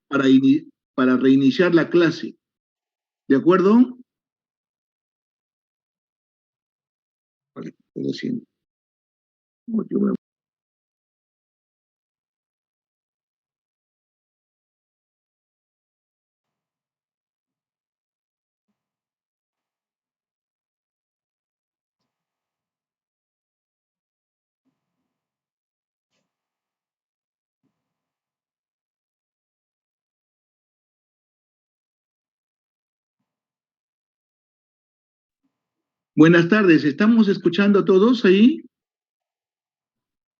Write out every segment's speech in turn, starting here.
para, para reiniciar la clase. ¿De acuerdo? Vale, lo siento. Buenas tardes, ¿estamos escuchando a todos ahí? Sí,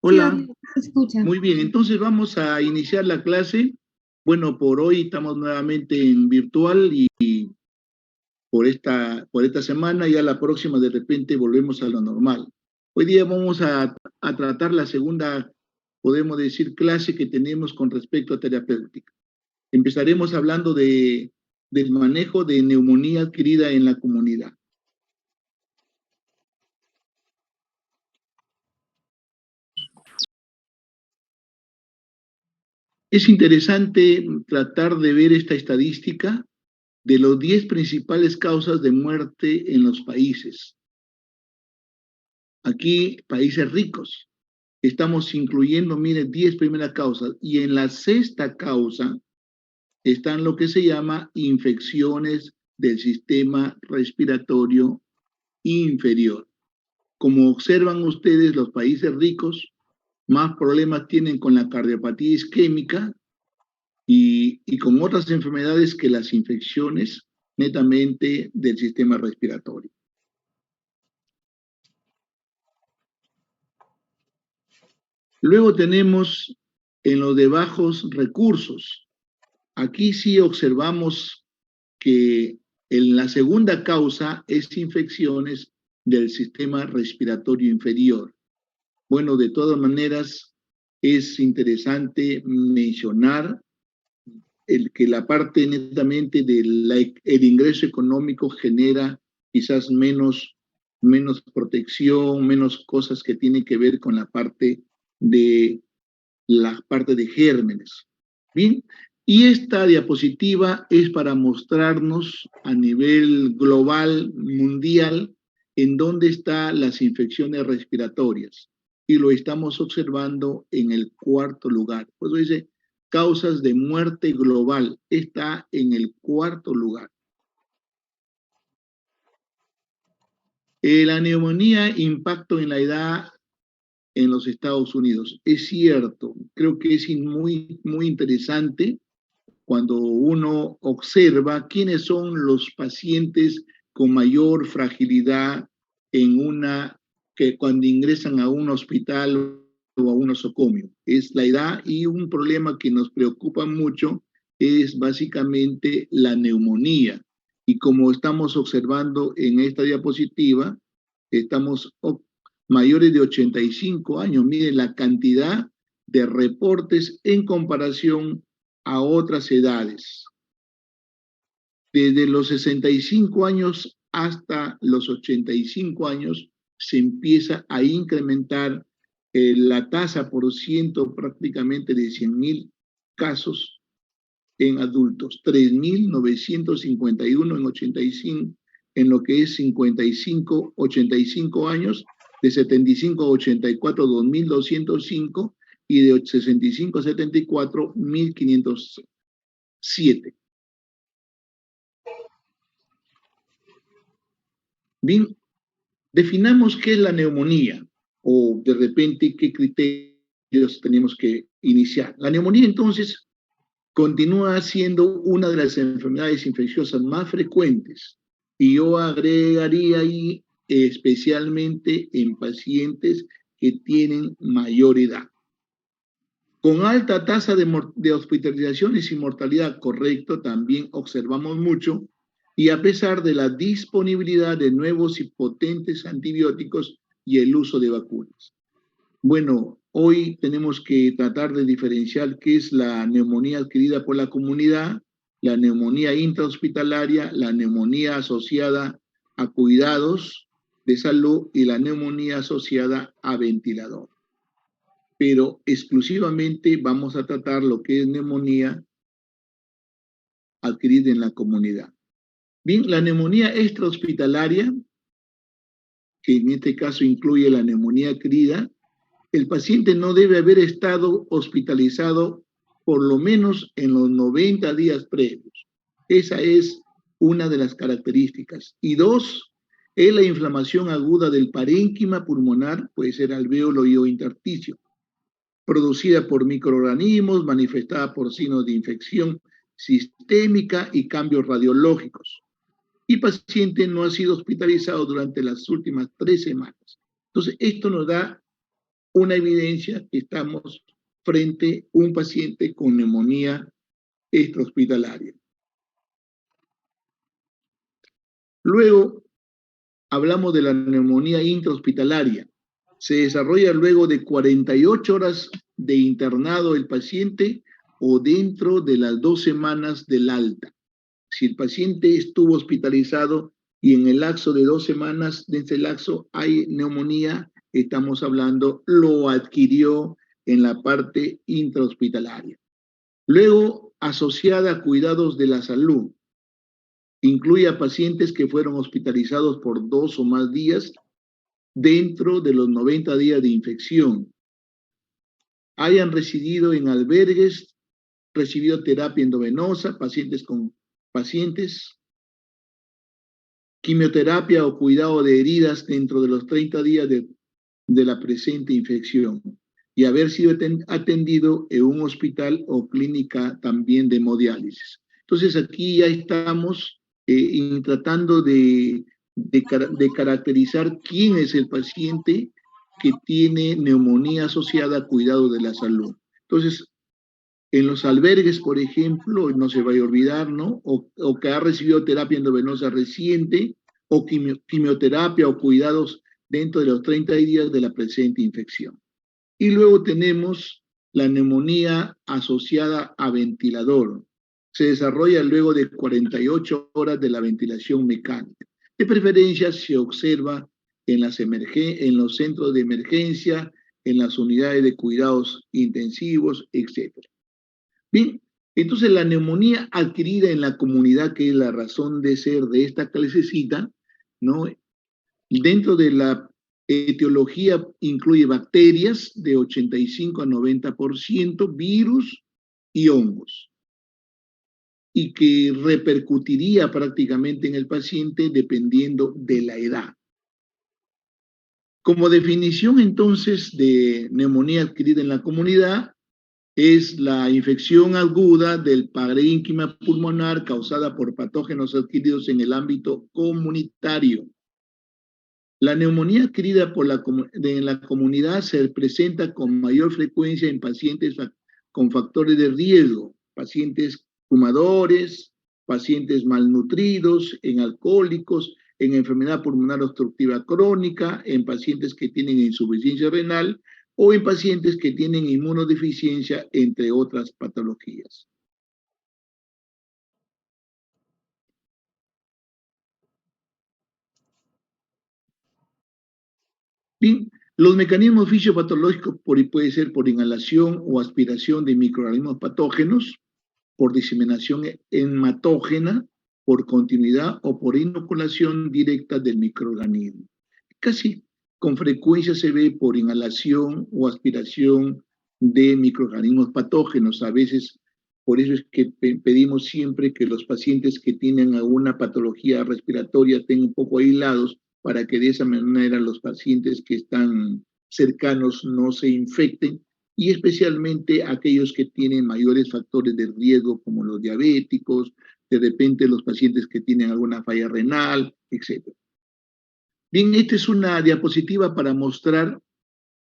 Hola, se escucha. muy bien, entonces vamos a iniciar la clase. Bueno, por hoy estamos nuevamente en virtual y por esta semana, ya la próxima de repente volvemos a lo normal. Hoy día vamos a tratar la segunda, podemos decir, clase que tenemos con respecto a terapéutica. Empezaremos hablando del manejo de neumonía adquirida en la comunidad. Es interesante tratar de ver esta estadística de los 10 principales causas de muerte en los países. Aquí, países ricos, estamos incluyendo, mire, 10 primeras causas, y en la sexta causa están lo que se llama infecciones del sistema respiratorio inferior. Como observan ustedes, los países ricos más problemas tienen con la cardiopatía isquémica y con otras enfermedades que las infecciones netamente del sistema respiratorio. Luego tenemos en los de bajos recursos. Aquí sí observamos que en la segunda causa es infecciones del sistema respiratorio inferior. Bueno, de todas maneras, es interesante mencionar que la parte netamente del ingreso económico genera quizás menos protección, menos cosas que tienen que ver con de la parte de gérmenes. Bien, y esta diapositiva es para mostrarnos a nivel global, mundial, en dónde están las infecciones respiratorias. Y lo estamos observando en el cuarto lugar. Pues dice, causas de muerte global. Está en el cuarto lugar. La neumonía, impacto en la edad en los Estados Unidos. Es cierto, creo que es muy interesante cuando uno observa quiénes son los pacientes con mayor fragilidad que cuando ingresan a un hospital o a un nosocomio. Es la edad, y un problema que nos preocupa mucho es básicamente la neumonía. Y como estamos observando en esta diapositiva, estamos mayores de 85 años. Miren la cantidad de reportes en comparación a otras edades. Desde los 65 años hasta los 85 años se empieza a incrementar la tasa por ciento prácticamente de 100.000 casos en adultos, 3.951 en 85, en lo que es 55, 85 años, de 75 a 84, 2.205, y de 65 a 74, 1.507. Bien, definamos qué es la neumonía o de repente qué criterios tenemos que iniciar. La neumonía entonces continúa siendo una de las enfermedades infecciosas más frecuentes, y yo agregaría ahí especialmente en pacientes que tienen mayor edad. Con alta tasa de hospitalizaciones y mortalidad, correcto, también observamos mucho, y a pesar de la disponibilidad de nuevos y potentes antibióticos y el uso de vacunas. Bueno, hoy tenemos que tratar de diferenciar qué es la neumonía adquirida por la comunidad, la neumonía intrahospitalaria, la neumonía asociada a cuidados de salud y la neumonía asociada a ventilador. Pero exclusivamente vamos a tratar lo que es neumonía adquirida en la comunidad. Bien, la neumonía extrahospitalaria, que en este caso incluye la neumonía adquirida, el paciente no debe haber estado hospitalizado por lo menos en los 90 días previos. Esa es una de las características. Y dos, es la inflamación aguda del parénquima pulmonar, puede ser alvéolo y o intersticio, producida por microorganismos, manifestada por signos de infección sistémica y cambios radiológicos. Y paciente no ha sido hospitalizado durante las últimas 3 semanas. Entonces, esto nos da una evidencia que estamos frente a un paciente con neumonía extrahospitalaria. Luego, hablamos de la neumonía intrahospitalaria. Se desarrolla luego de 48 horas de internado el paciente o dentro de las 2 semanas del alta. Si el paciente estuvo hospitalizado y en el lapso de 2 semanas de ese lapso hay neumonía, estamos hablando, lo adquirió en la parte intrahospitalaria. Luego, asociada a cuidados de la salud, incluye a pacientes que fueron hospitalizados por 2 o más días dentro de los 90 días de infección, hayan residido en albergues, recibido terapia endovenosa, pacientes, quimioterapia o cuidado de heridas dentro de los 30 días de la presente infección y haber sido atendido en un hospital o clínica también de hemodiálisis. Entonces aquí ya estamos tratando de caracterizar quién es el paciente que tiene neumonía asociada a cuidado de la salud. Entonces, en los albergues, por ejemplo, no se vaya a olvidar, ¿no? O que ha recibido terapia endovenosa reciente, o quimioterapia o cuidados dentro de los 30 días de la presente infección. Y luego tenemos la neumonía asociada a ventilador. Se desarrolla luego de 48 horas de la ventilación mecánica. De preferencia se observa en los centros de emergencia, en las unidades de cuidados intensivos, etc. Bien, entonces la neumonía adquirida en la comunidad, que es la razón de ser de esta clasecita, ¿no? Dentro de la etiología incluye bacterias de 85 a 90%, virus y hongos, y que repercutiría prácticamente en el paciente dependiendo de la edad. Como definición entonces de neumonía adquirida en la comunidad, es la infección aguda del parénquima pulmonar causada por patógenos adquiridos en el ámbito comunitario. La neumonía adquirida en la comunidad se presenta con mayor frecuencia en pacientes con factores de riesgo, pacientes fumadores, pacientes malnutridos, en alcohólicos, en enfermedad pulmonar obstructiva crónica, en pacientes que tienen insuficiencia renal o en pacientes que tienen inmunodeficiencia, entre otras patologías. Bien, los mecanismos fisiopatológicos puede ser por inhalación o aspiración de microorganismos patógenos, por diseminación hematógena, por continuidad o por inoculación directa del microorganismo. Casi con frecuencia se ve por inhalación o aspiración de microorganismos patógenos. A veces, por eso es que pedimos siempre que los pacientes que tienen alguna patología respiratoria estén un poco aislados para que de esa manera los pacientes que están cercanos no se infecten, y especialmente aquellos que tienen mayores factores de riesgo como los diabéticos, de repente los pacientes que tienen alguna falla renal, etc. Bien, esta es una diapositiva para mostrar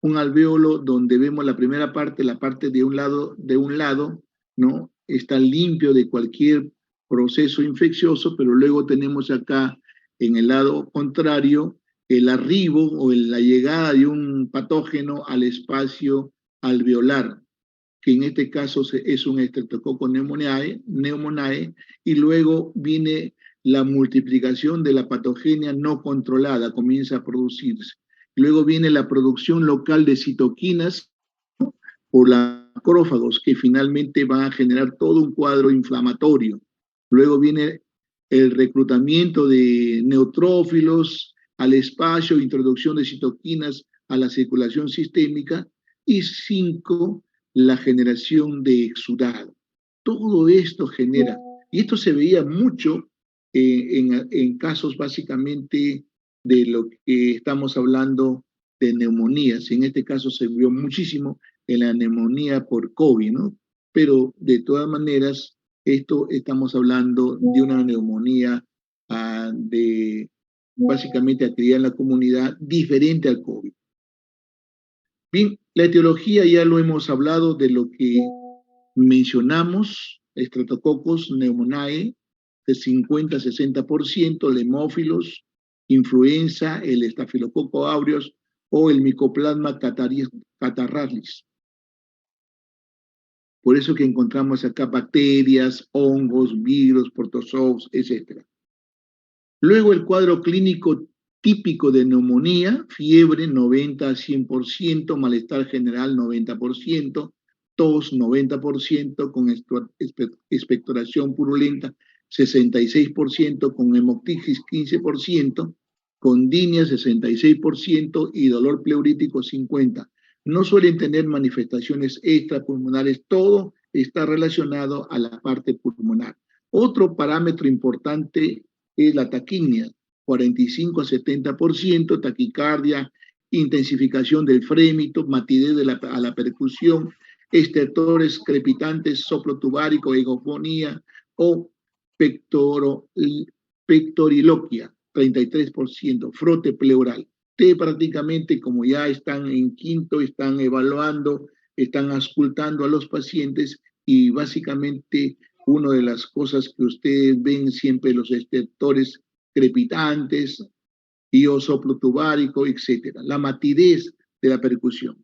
un alvéolo donde vemos la primera parte, la parte de un lado, ¿no? Está limpio de cualquier proceso infeccioso, pero luego tenemos acá en el lado contrario el arribo o la llegada de un patógeno al espacio alveolar, que en este caso es un Streptococcus pneumoniae, y luego viene la multiplicación de la patogenia no controlada, comienza a producirse. Luego viene la producción local de citoquinas por los macrófagos, que finalmente van a generar todo un cuadro inflamatorio. Luego viene el reclutamiento de neutrófilos al espacio, introducción de citoquinas a la circulación sistémica. Y 5, la generación de exudado. Todo esto genera, y esto se veía mucho en casos básicamente de lo que estamos hablando de neumonías. En este caso se vio muchísimo en la neumonía por COVID, ¿no? Pero de todas maneras, esto estamos hablando de una neumonía de básicamente actividad en la comunidad diferente al COVID. Bien, la etiología ya lo hemos hablado de lo que mencionamos, Streptococcus pneumoniae, de 50-60%, lemófilos, influenza, el estafilococo aureus o el Mycoplasma catarrhalis. Por eso que encontramos acá bacterias, hongos, virus, protozoos, etc. Luego el cuadro clínico típico de neumonía, fiebre 90-100%, malestar general 90%, tos 90%, con expectoración purulenta 66%, con hemoptisis 15%, con dinia 66% y dolor pleurítico 50%. No suelen tener manifestaciones extrapulmonares, todo está relacionado a la parte pulmonar. Otro parámetro importante es la taquimia, 45-70%, taquicardia, intensificación del frémito, matidez a la percusión, estertores crepitantes, soplo tubárico, egofonía o pectoriloquia, 33%, frote pleural. Prácticamente, como ya están en quinto, están evaluando, están auscultando a los pacientes y básicamente una de las cosas que ustedes ven siempre, los estertores crepitantes, y o soplo tubárico, etc. La matidez de la percusión.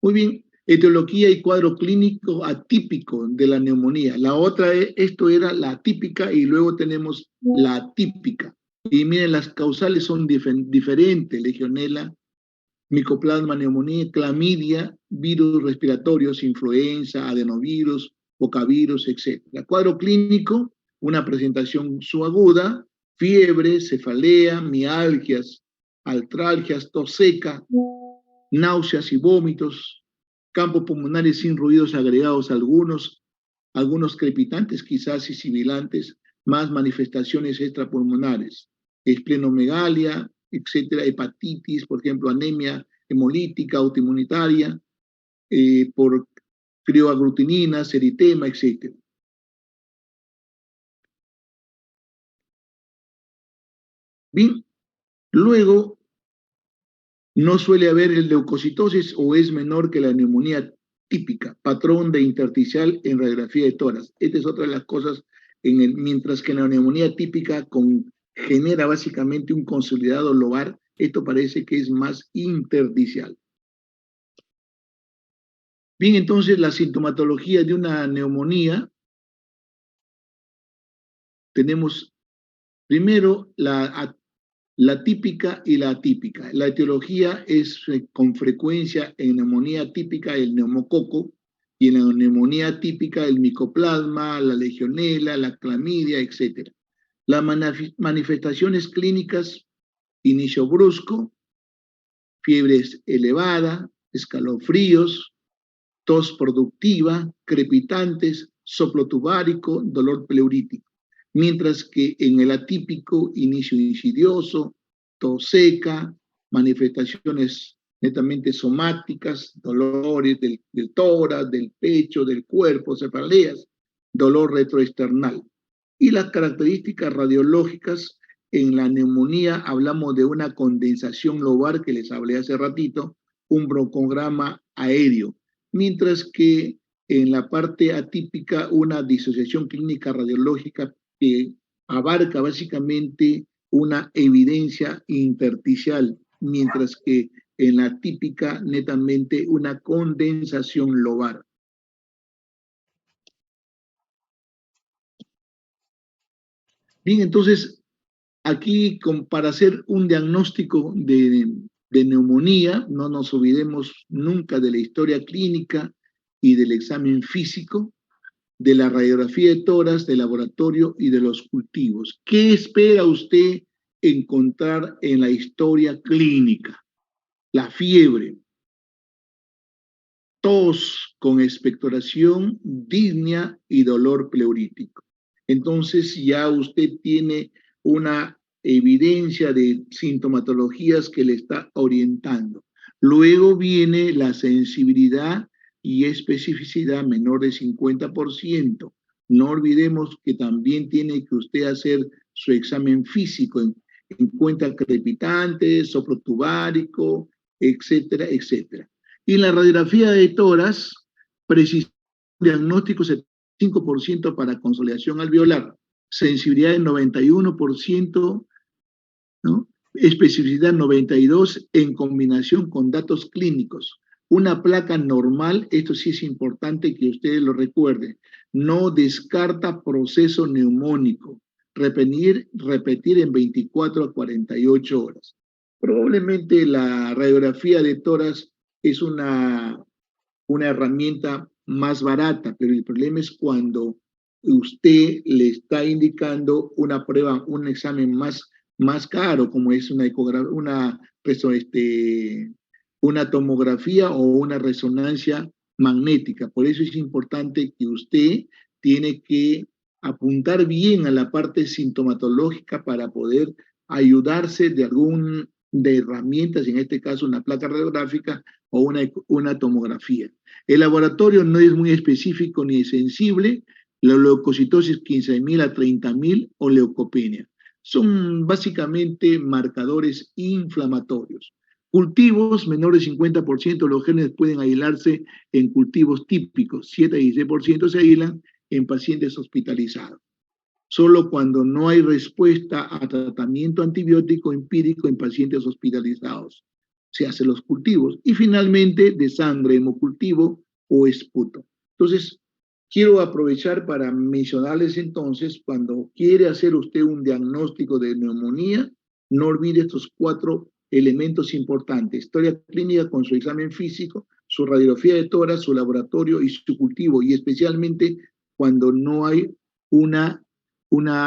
Muy bien, etiología y cuadro clínico atípico de la neumonía. La otra, esto era la atípica y luego tenemos la atípica. Y miren, las causales son diferentes, legionela, micoplasma, neumonía, clamidia, virus respiratorios, influenza, adenovirus, bocavirus, etc. Cuadro clínico, una presentación subaguda, fiebre, cefalea, mialgias, artralgias, tos seca, náuseas y vómitos, campos pulmonares sin ruidos agregados, algunos crepitantes quizás y sibilantes, más manifestaciones extrapulmonares, esplenomegalia, etcétera, hepatitis, por ejemplo, anemia hemolítica, autoinmunitaria, por crioaglutininas, eritema, etcétera. Bien, luego no suele haber el leucocitosis o es menor que la neumonía típica, patrón de intersticial en radiografía de tórax. Esta es otra de las cosas, mientras que la neumonía típica genera básicamente un consolidado lobar, esto parece que es más intersticial. Bien, entonces la sintomatología de una neumonía, tenemos primero la típica y la atípica. La etiología es con frecuencia en neumonía típica el neumococo y en la neumonía típica el micoplasma, la legionela, la clamidia, etc. Las manifestaciones clínicas, inicio brusco, fiebre elevada, escalofríos, tos productiva, crepitantes, soplo tubárico, dolor pleurítico. Mientras que en el atípico, inicio insidioso, tos seca, manifestaciones netamente somáticas, dolores del tórax, del pecho, del cuerpo, cefaleas, dolor retroesternal. Y las características radiológicas, en la neumonía hablamos de una condensación lobar que les hablé hace ratito, un broncograma aéreo, mientras que en la parte atípica una disociación clínica radiológica que abarca básicamente una evidencia intersticial, mientras que en la típica netamente una condensación lobar. Bien, entonces aquí para hacer un diagnóstico de neumonía, no nos olvidemos nunca de la historia clínica y del examen físico. de la radiografía de tórax, del laboratorio y de los cultivos. ¿Qué espera usted encontrar en la historia clínica? La fiebre, tos con expectoración, disnea y dolor pleurítico. Entonces ya usted tiene una evidencia de sintomatologías que le está orientando. Luego viene la sensibilidad y especificidad menor de 50%. No olvidemos que también tiene que usted hacer su examen físico en cuenta crepitante, soplo tubárico, etcétera, etcétera. Y en la radiografía de tórax, precisión diagnóstico 75% para consolidación alveolar, sensibilidad del 91%, ¿no? Especificidad 92% en combinación con datos clínicos. Una placa normal, esto sí es importante que ustedes lo recuerden, no descarta proceso neumónico, repetir en 24 a 48 horas. Probablemente la radiografía de tórax es una herramienta más barata, pero el problema es cuando usted le está indicando una prueba, un examen más caro, como es una tomografía o una resonancia magnética. Por eso es importante que usted tiene que apuntar bien a la parte sintomatológica para poder ayudarse de herramientas, en este caso una placa radiográfica o una tomografía. El laboratorio no es muy específico ni sensible, la leucocitosis 15.000 a 30.000 o leucopenia. Son básicamente marcadores inflamatorios. Cultivos, menor de 50%, los genes pueden aislarse en cultivos típicos, 7 a 16% se aíslan en pacientes hospitalizados. Solo cuando no hay respuesta a tratamiento antibiótico empírico en pacientes hospitalizados se hacen los cultivos. Y finalmente, de sangre, hemocultivo o esputo. Entonces, quiero aprovechar para mencionarles entonces, cuando quiere hacer usted un diagnóstico de neumonía, no olvide estos 4 elementos importantes: historia clínica con su examen físico, su radiografía de tórax, su laboratorio y su cultivo, y especialmente cuando no hay una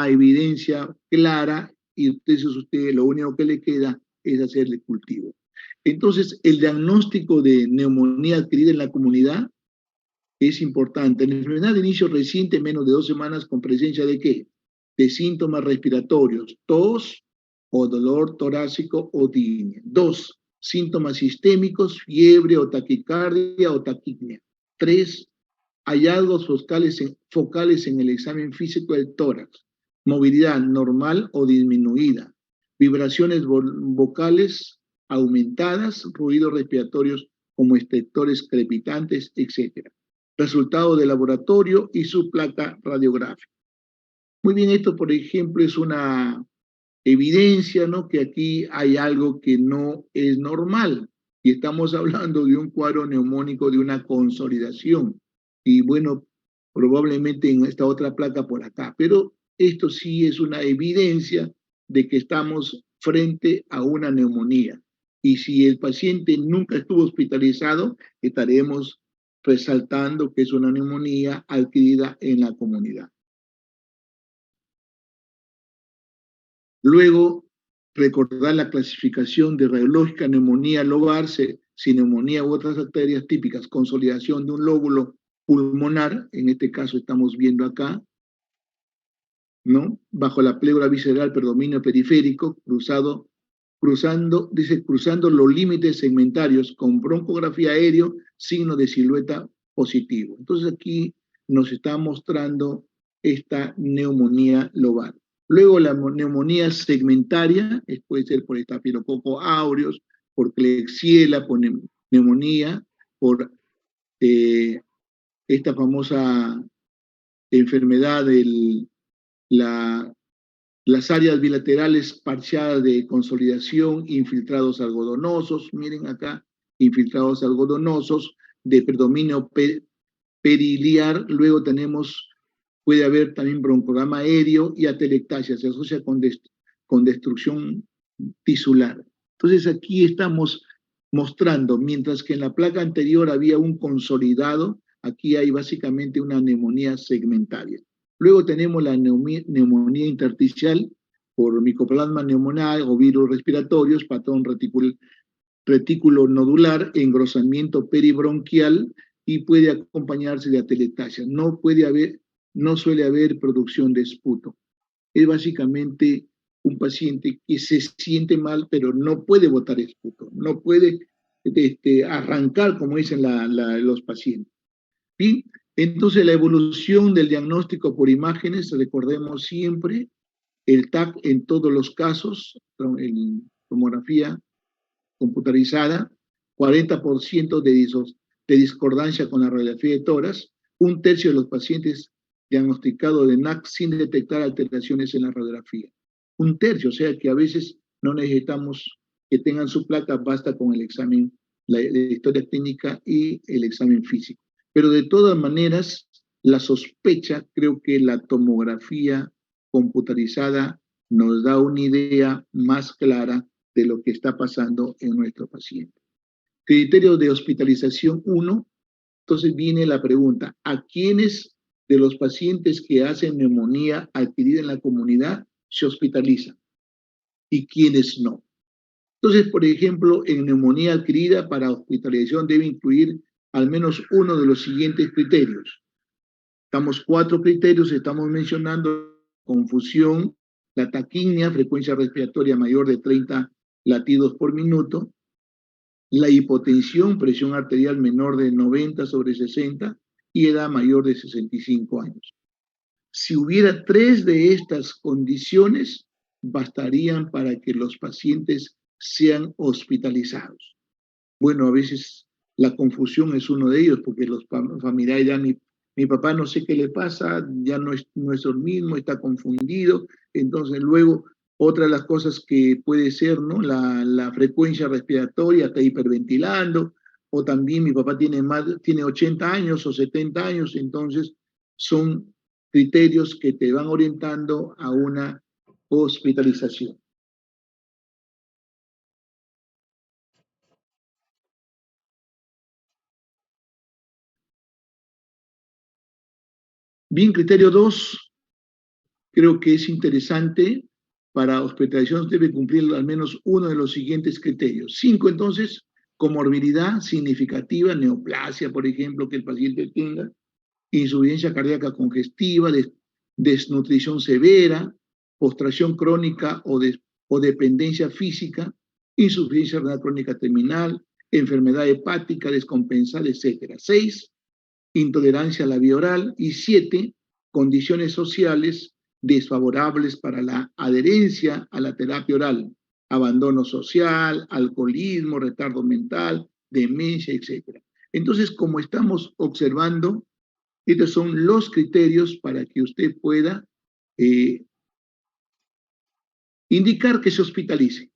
evidencia clara y usted lo único que le queda es hacerle cultivo. Entonces, el diagnóstico de neumonía adquirida en la comunidad es importante. En enfermedad de inicio reciente, menos de 2 semanas, con presencia de ¿qué? De síntomas respiratorios, tos o dolor torácico o disnea. 2, síntomas sistémicos, fiebre o taquicardia o taquipnea. 3, hallazgos focales en el examen físico del tórax, movilidad normal o disminuida, vibraciones vocales aumentadas, ruidos respiratorios como estertores crepitantes, etc. Resultado de laboratorio y su placa radiográfica. Muy bien, esto por ejemplo es una evidencia, ¿no?, que aquí hay algo que no es normal y estamos hablando de un cuadro neumónico de una consolidación. Y bueno, probablemente en esta otra placa por acá, pero esto sí es una evidencia de que estamos frente a una neumonía. Y si el paciente nunca estuvo hospitalizado, estaremos resaltando que es una neumonía adquirida en la comunidad. Luego, recordar la clasificación de radiológica, neumonía lobar, sin neumonía u otras bacterias típicas, consolidación de un lóbulo pulmonar, en este caso estamos viendo acá, ¿no? Bajo la pleura visceral, predominio periférico, cruzando los límites segmentarios con broncografía aéreo, signo de silueta positivo. Entonces aquí nos está mostrando esta neumonía lobar. Luego la neumonía segmentaria, puede ser por estafilococo aureus, por Klebsiella, por neumonía, por esta famosa enfermedad las áreas bilaterales parciales de consolidación, infiltrados algodonosos, miren acá, infiltrados algodonosos, de predominio periliar. Luego puede haber también broncograma aéreo y atelectasia, se asocia con destrucción tisular. Entonces aquí estamos mostrando, mientras que en la placa anterior había un consolidado, aquí hay básicamente una neumonía segmentaria. Luego tenemos la neumonía intersticial por micoplasma neumonal o virus respiratorios, patrón retículo nodular, engrosamiento peribronquial y puede acompañarse de atelectasia. No suele haber producción de esputo. Es básicamente un paciente que se siente mal, pero no puede botar esputo, no puede arrancar, como dicen los pacientes. Bien, entonces la evolución del diagnóstico por imágenes, recordemos siempre, el TAC en todos los casos, en tomografía computarizada, 40% de discordancia con la radiografía de tórax, un tercio de los pacientes diagnosticados de NAC sin detectar alteraciones en la radiografía. Un tercio, o sea que a veces no necesitamos que tengan su placa, basta con el examen, la historia clínica y el examen físico. Pero de todas maneras, la sospecha, creo que la tomografía computarizada nos da una idea más clara de lo que está pasando en nuestro paciente. Criterio de hospitalización 1, entonces viene la pregunta, ¿a quiénes de los pacientes que hacen neumonía adquirida en la comunidad se hospitalizan? ¿Y quiénes no? Entonces, por ejemplo, en neumonía adquirida para hospitalización debe incluir al menos uno de los siguientes criterios. Estamos 4 criterios, estamos mencionando confusión, la taquimia, frecuencia respiratoria mayor de 30 latidos por minuto, la hipotensión, presión arterial menor de 90/60 y edad mayor de 65 años. Si hubiera 3 de estas condiciones, bastarían para que los pacientes sean hospitalizados. Bueno, a veces la confusión es uno de ellos, porque los familiares ya mi papá no sé qué le pasa, ya no es el mismo, está confundido. Entonces luego otra de las cosas que puede ser, ¿no? La frecuencia respiratoria, está hiperventilando, o también mi papá tiene 80 años o 70 años, entonces son criterios que te van orientando a una hospitalización. Bien, criterio 2, creo que es interesante. Para hospitalización debe cumplir al menos uno de los siguientes criterios. 5, entonces, comorbilidad significativa, neoplasia, por ejemplo, que el paciente tenga, insuficiencia cardíaca congestiva, desnutrición severa, postración crónica o dependencia física, insuficiencia renal crónica terminal, enfermedad hepática descompensada, etc. 6, intolerancia a la vía oral. Y 7, condiciones sociales desfavorables para la adherencia a la terapia oral, abandono social, alcoholismo, retardo mental, demencia, etc. Entonces, como estamos observando, estos son los criterios para que usted pueda indicar que se hospitalice.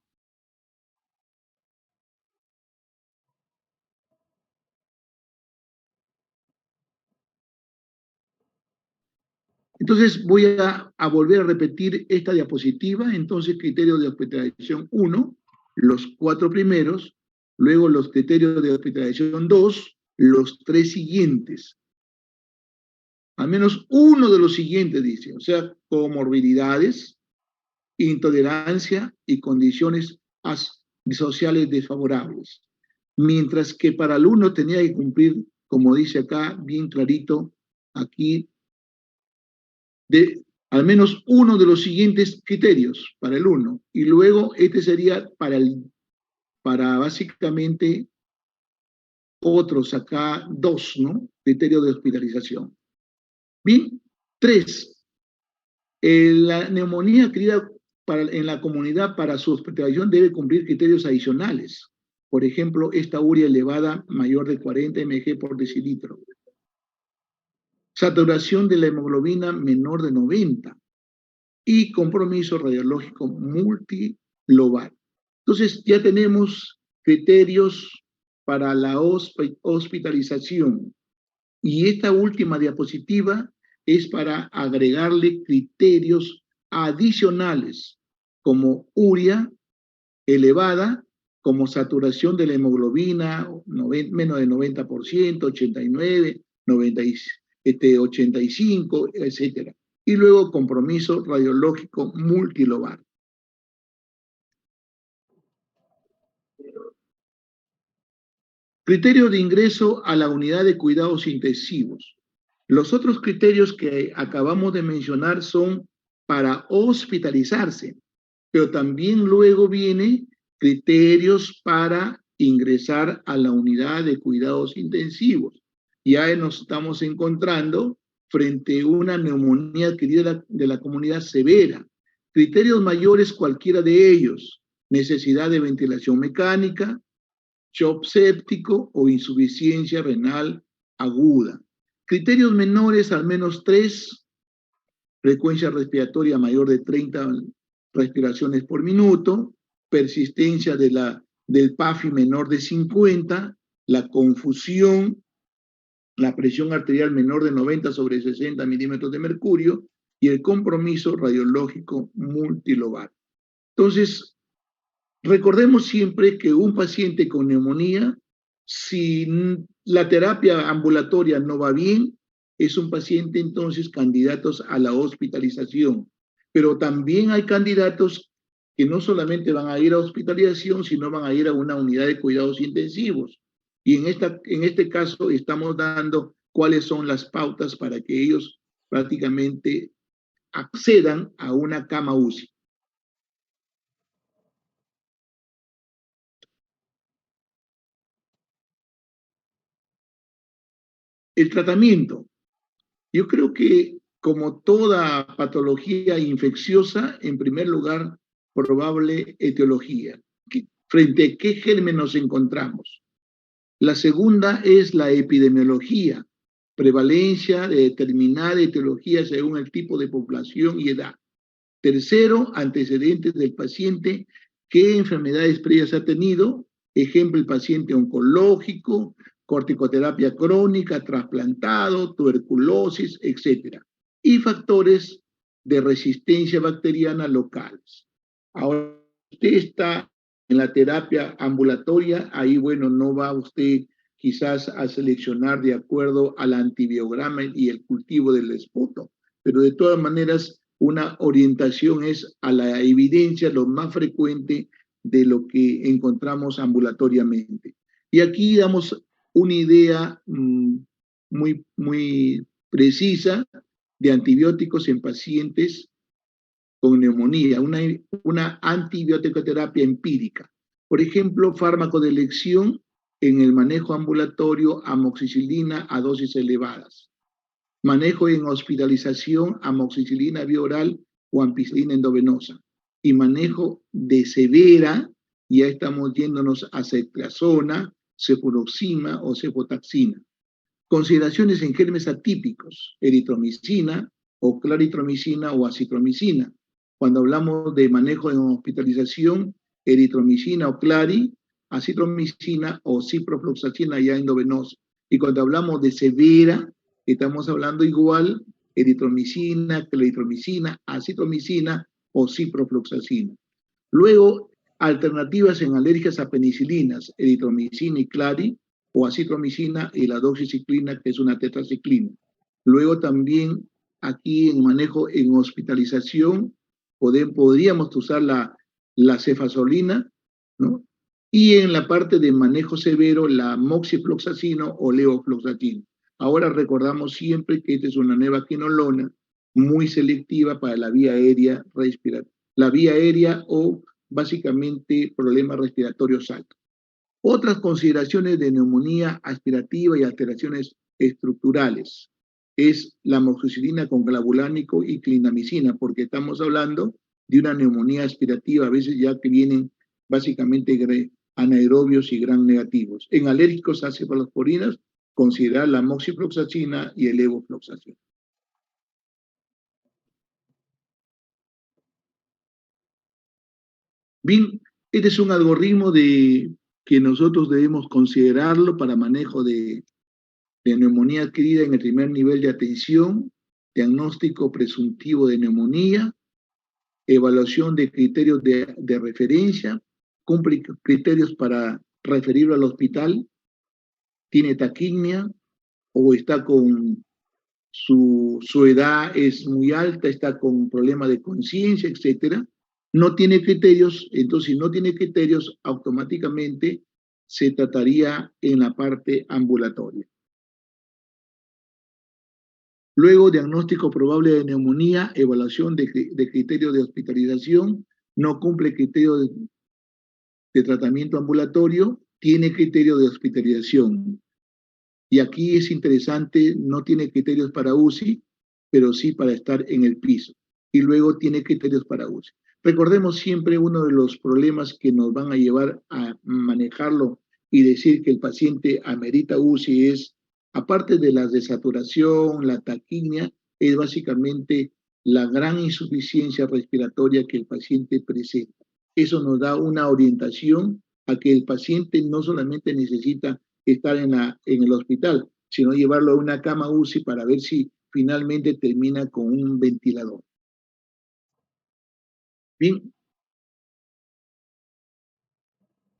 Entonces voy a volver a repetir esta diapositiva. Entonces, criterio de hospitalización 1, los 4 primeros, luego los criterios de hospitalización 2, los 3 siguientes. Al menos uno de los siguientes, dice, o sea, comorbilidades, intolerancia y condiciones sociales desfavorables. Mientras que para el 1 tenía que cumplir, como dice acá, bien clarito, aquí, de al menos uno de los siguientes criterios para el 1. Y luego este sería para básicamente otros acá 2, ¿no? Criterio de hospitalización. Bien, 3. La neumonía adquirida en la comunidad para su hospitalización debe cumplir criterios adicionales. Por ejemplo, esta urea elevada mayor de 40 mg por decilitro. Saturación de la hemoglobina menor de 90. Y compromiso radiológico multilobar. Entonces, ya tenemos criterios para la hospitalización. Y esta última diapositiva es para agregarle criterios adicionales, como urea elevada, como saturación de la hemoglobina, menos de 90%, 89%, 85, etc. Y luego compromiso radiológico multilobar. Criterio de ingreso a la unidad de cuidados intensivos. Los otros criterios que acabamos de mencionar son para hospitalizarse, pero también luego vienen criterios para ingresar a la unidad de cuidados intensivos. Ya nos estamos encontrando frente a una neumonía adquirida de la comunidad severa. Criterios mayores, cualquiera de ellos: necesidad de ventilación mecánica, shock séptico o insuficiencia renal aguda. Criterios menores, al menos 3: frecuencia respiratoria mayor de 30 respiraciones por minuto, persistencia del PAFI menor de 50, la confusión, la presión arterial menor de 90/60 milímetros de mercurio y el compromiso radiológico multilobar. Entonces, recordemos siempre que un paciente con neumonía, si la terapia ambulatoria no va bien, es un paciente entonces candidatos a la hospitalización. Pero también hay candidatos que no solamente van a ir a hospitalización, sino van a ir a una unidad de cuidados intensivos. Y en este caso estamos dando cuáles son las pautas para que ellos prácticamente accedan a una cama UCI. El tratamiento. Yo creo que, como toda patología infecciosa, en primer lugar, probable etiología. ¿Frente a qué germen nos encontramos? La segunda es la epidemiología, prevalencia de determinada etiología según el tipo de población y edad. Tercero, antecedentes del paciente, qué enfermedades previas ha tenido, ejemplo, el paciente oncológico, corticoterapia crónica, trasplantado, tuberculosis, etc. Y factores de resistencia bacteriana locales. Ahora, usted está en la terapia ambulatoria, ahí, bueno, no va usted quizás a seleccionar de acuerdo al antibiograma y el cultivo del esputo, pero de todas maneras, una orientación es a la evidencia lo más frecuente de lo que encontramos ambulatoriamente. Y aquí damos una idea muy precisa de antibióticos en pacientes con neumonía, una antibioticoterapia empírica. Por ejemplo, fármaco de elección en el manejo ambulatorio, amoxicilina a dosis elevadas. Manejo en hospitalización, amoxicilina bioral o ampicilina endovenosa. Y manejo de severa, ya estamos yéndonos a ceftriaxona, cefuroxima o cefotaxina. Consideraciones en gérmenes atípicos: eritromicina o claritromicina o acitromicina. Cuando hablamos de manejo en hospitalización, eritromicina o clari, acitromicina o ciprofloxacina ya endovenosa. Y cuando hablamos de severa, estamos hablando igual eritromicina, claritromicina, acitromicina o ciprofloxacina. Luego, alternativas en alergias a penicilinas, eritromicina y clari, o acitromicina y la doxiciclina, que es una tetraciclina. Luego también aquí en manejo en hospitalización podríamos usar la cefazolina, ¿no? Y en la parte de manejo severo, la moxifloxacino o levofloxacino. Ahora recordamos siempre que esta es una nueva quinolona muy selectiva para la vía aérea respiratoria, la vía aérea o básicamente problemas respiratorios altos. Otras consideraciones de neumonía aspirativa y alteraciones estructurales es la amoxicilina con clavulánico y clindamicina, porque estamos hablando de una neumonía aspirativa, a veces ya que vienen básicamente anaerobios y gram negativos. En alérgicos a cefalosporinas, considerar la moxifloxacina y el levofloxacina. Bien, este es un algoritmo que nosotros debemos considerarlo para manejo de neumonía adquirida en el primer nivel de atención, diagnóstico presuntivo de neumonía, evaluación de criterios de referencia, cumple criterios para referirlo al hospital, tiene taquimia, o está con su edad es muy alta, está con problemas de conciencia, etcétera, no tiene criterios, entonces si no tiene criterios, automáticamente se trataría en la parte ambulatoria. Luego, diagnóstico probable de neumonía, evaluación de criterio de hospitalización, no cumple criterio de tratamiento ambulatorio, tiene criterio de hospitalización. Y aquí es interesante, no tiene criterios para UCI, pero sí para estar en el piso. Y luego tiene criterios para UCI. Recordemos siempre uno de los problemas que nos van a llevar a manejarlo y decir que el paciente amerita UCI es, aparte de la desaturación, la taquimia, es básicamente la gran insuficiencia respiratoria que el paciente presenta. Eso nos da una orientación a que el paciente no solamente necesita estar en el hospital, sino llevarlo a una cama UCI para ver si finalmente termina con un ventilador. Bien.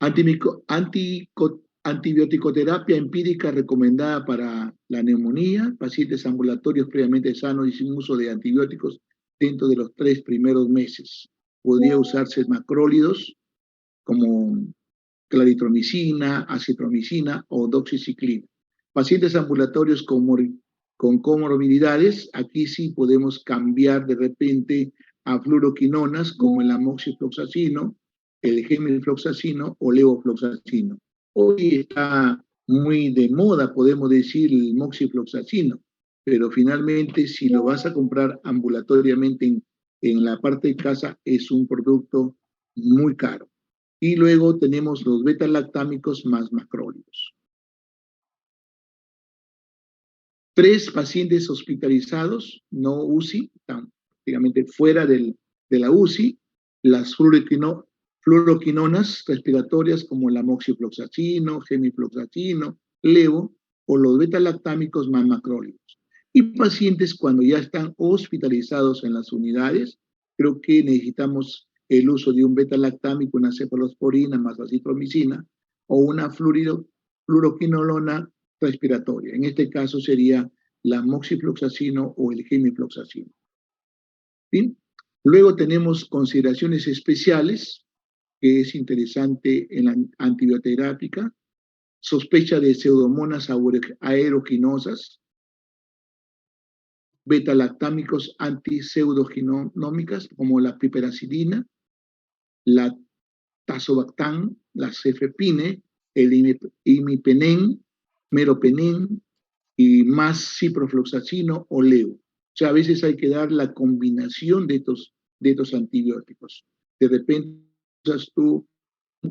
Antibioticoterapia empírica recomendada para la neumonía, pacientes ambulatorios previamente sanos y sin uso de antibióticos dentro de los 3 primeros meses. Podría usarse macrólidos como claritromicina, acitromicina o doxiciclina. Pacientes ambulatorios con comorbilidades, aquí sí podemos cambiar de repente a fluoroquinonas como el amoxifloxacino, el gemifloxacino o levofloxacino. Hoy está muy de moda, podemos decir, el moxifloxacino, pero finalmente si lo vas a comprar ambulatoriamente en la parte de casa es un producto muy caro. Y luego tenemos los beta-lactámicos más macrólidos. 3 pacientes hospitalizados, no UCI, están prácticamente fuera de la UCI, las fluoroquinonas respiratorias como el amoxifloxacino, gemifloxacino, levo, o los beta-lactámicos más macrólidos. Y pacientes cuando ya están hospitalizados en las unidades, creo que necesitamos el uso de un beta-lactámico, una cefalosporina más acitromicina, o una fluoroquinolona respiratoria. En este caso sería la moxifloxacino o el gemifloxacino. ¿Bien? Luego tenemos consideraciones especiales, que es interesante en la antibioterápica, sospecha de pseudomonas aeroginosas, beta-lactámicos antiseudoginómicas como la piperacilina, la tazobactam, la cefepime, el imipenem, meropenem y más ciprofloxacino o leo. O sea, a veces hay que dar la combinación de estos antibióticos. De repente usas tú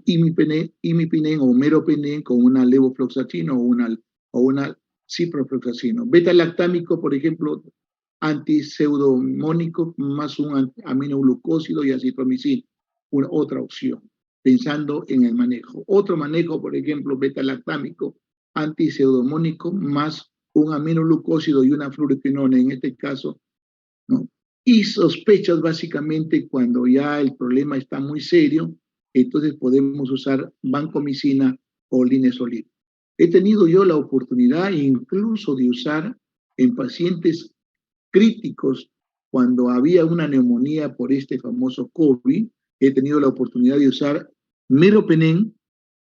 imipenen o meropenem con una levofloxacino o una ciprofloxacino. Beta-lactámico, por ejemplo, antiseudomónico más un aminoglucósido y acitromicina, otra opción, pensando en el manejo. Otro manejo, por ejemplo, beta-lactámico, antiseudomónico más un aminoglucósido y una fluoroquinona, en este caso, ¿no? Y sospechas básicamente cuando ya el problema está muy serio, entonces podemos usar vancomicina o linezolid. He tenido yo la oportunidad incluso de usar en pacientes críticos cuando había una neumonía por este famoso COVID, he tenido la oportunidad de usar meropenem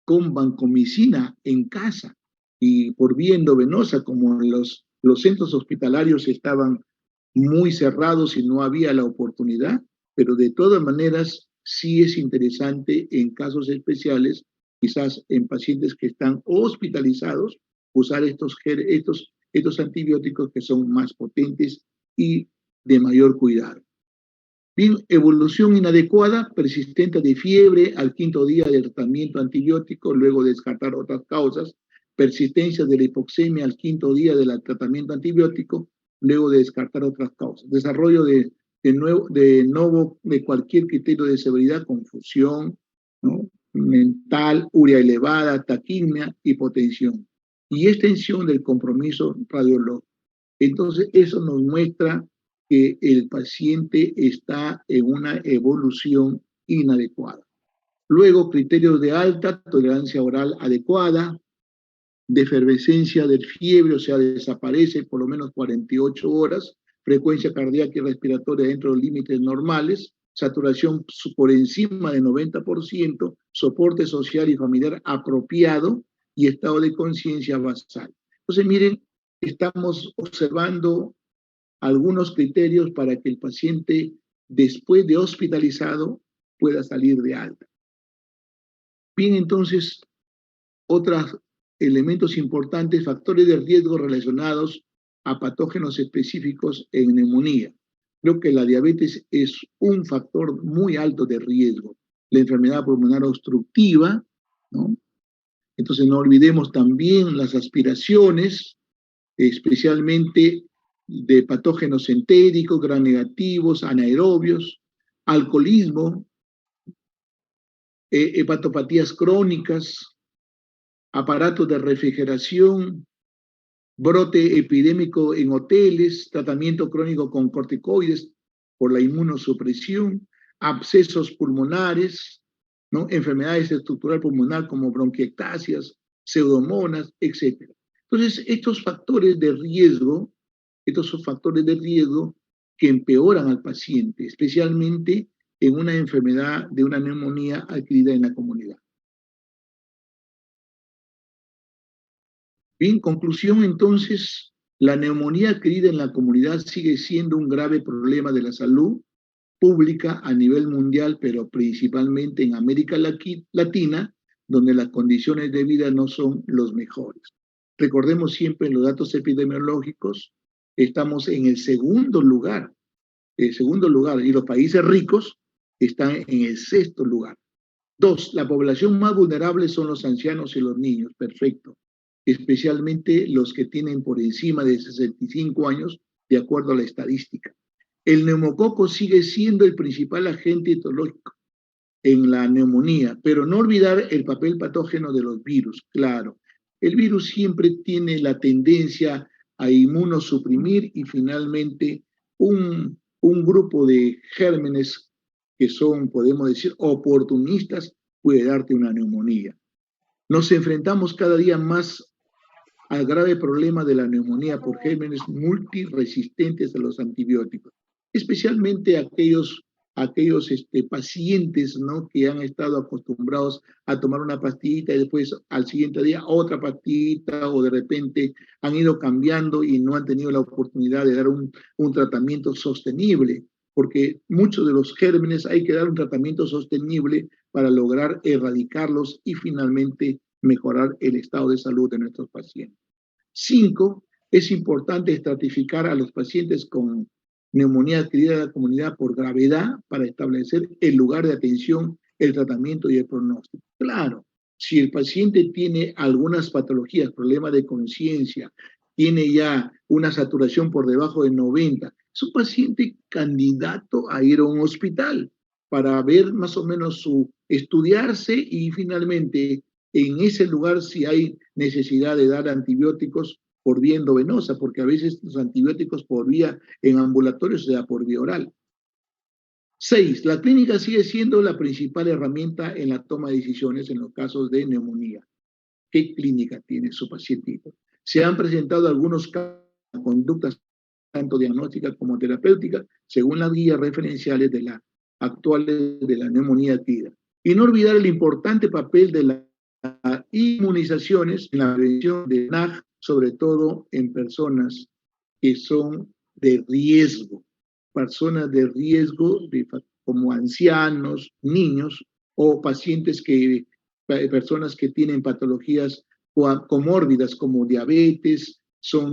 con vancomicina en casa y por vía endovenosa, como los centros hospitalarios estaban muy cerrados y no había la oportunidad, pero de todas maneras sí es interesante en casos especiales, quizás en pacientes que están hospitalizados, usar estos antibióticos que son más potentes y de mayor cuidado. Bien, evolución inadecuada, persistente de fiebre al 5º día del tratamiento antibiótico, luego de descartar otras causas, persistencia de la hipoxemia al 5º día del tratamiento antibiótico, luego de descartar otras causas. Desarrollo de cualquier criterio de severidad, confusión, ¿no? Mental, urea elevada, taquimia, hipotensión y extensión del compromiso radiológico. Entonces, eso nos muestra que el paciente está en una evolución inadecuada. Luego, criterios de alta tolerancia oral adecuada, de efervescencia del fiebre, o sea, desaparece por lo menos 48 horas, frecuencia cardíaca y respiratoria dentro de los límites normales, saturación por encima del 90%, soporte social y familiar apropiado y estado de conciencia basal. Entonces, miren, estamos observando algunos criterios para que el paciente, después de hospitalizado, pueda salir de alta. Bien, entonces, otros elementos importantes, factores de riesgo relacionados a patógenos específicos en neumonía. Creo que la diabetes es un factor muy alto de riesgo. La enfermedad pulmonar obstructiva, ¿no? Entonces no olvidemos también las aspiraciones, especialmente de patógenos entéricos, gram negativos, anaerobios, alcoholismo, hepatopatías crónicas, aparatos de refrigeración, brote epidémico en hoteles, tratamiento crónico con corticoides por la inmunosupresión, abscesos pulmonares, ¿no? Enfermedades estructural pulmonar como bronquiectasias, pseudomonas, etc. Entonces, estos son factores de riesgo que empeoran al paciente, especialmente en una enfermedad de una neumonía adquirida en la comunidad. Bien, conclusión entonces, la neumonía adquirida en la comunidad sigue siendo un grave problema de la salud pública a nivel mundial, pero principalmente en América Latina, donde las condiciones de vida no son los mejores. Recordemos siempre los datos epidemiológicos, estamos en el segundo lugar, y los países ricos están en el sexto lugar. 2, la población más vulnerable son los ancianos y los niños, perfecto, especialmente los que tienen por encima de 65 años, de acuerdo a la estadística. El neumococo sigue siendo el principal agente etiológico en la neumonía, pero no olvidar el papel patógeno de los virus, claro. El virus siempre tiene la tendencia a inmunosuprimir y finalmente un grupo de gérmenes que son, podemos decir, oportunistas, puede darte una neumonía. Nos enfrentamos cada día más al grave problema de la neumonía por gérmenes multiresistentes a los antibióticos, especialmente aquellos pacientes, ¿no?, que han estado acostumbrados a tomar una pastillita y después al siguiente día otra pastillita, o de repente han ido cambiando y no han tenido la oportunidad de dar un tratamiento sostenible, porque muchos de los gérmenes hay que dar un tratamiento sostenible para lograr erradicarlos y finalmente mejorar el estado de salud de nuestros pacientes. 5, es importante estratificar a los pacientes con neumonía adquirida en la comunidad por gravedad para establecer el lugar de atención, el tratamiento y el pronóstico. Claro, si el paciente tiene algunas patologías, problemas de conciencia, tiene ya una saturación por debajo de 90, es un paciente candidato a ir a un hospital para ver más o menos estudiarse y finalmente en ese lugar si hay necesidad de dar antibióticos por vía endovenosa, porque a veces los antibióticos por vía en ambulatorio se da por vía oral. 6, la clínica sigue siendo la principal herramienta en la toma de decisiones en los casos de neumonía. ¿Qué clínica tiene su pacientito? Se han presentado algunos casos de conductas tanto diagnósticas como terapéuticas, según las guías referenciales de la actuales de la neumonía adquirida. Y no olvidar el importante papel de las inmunizaciones en la prevención de NAG, sobre todo en personas que son de riesgo, como ancianos, niños o pacientes personas que tienen patologías comórbidas como diabetes,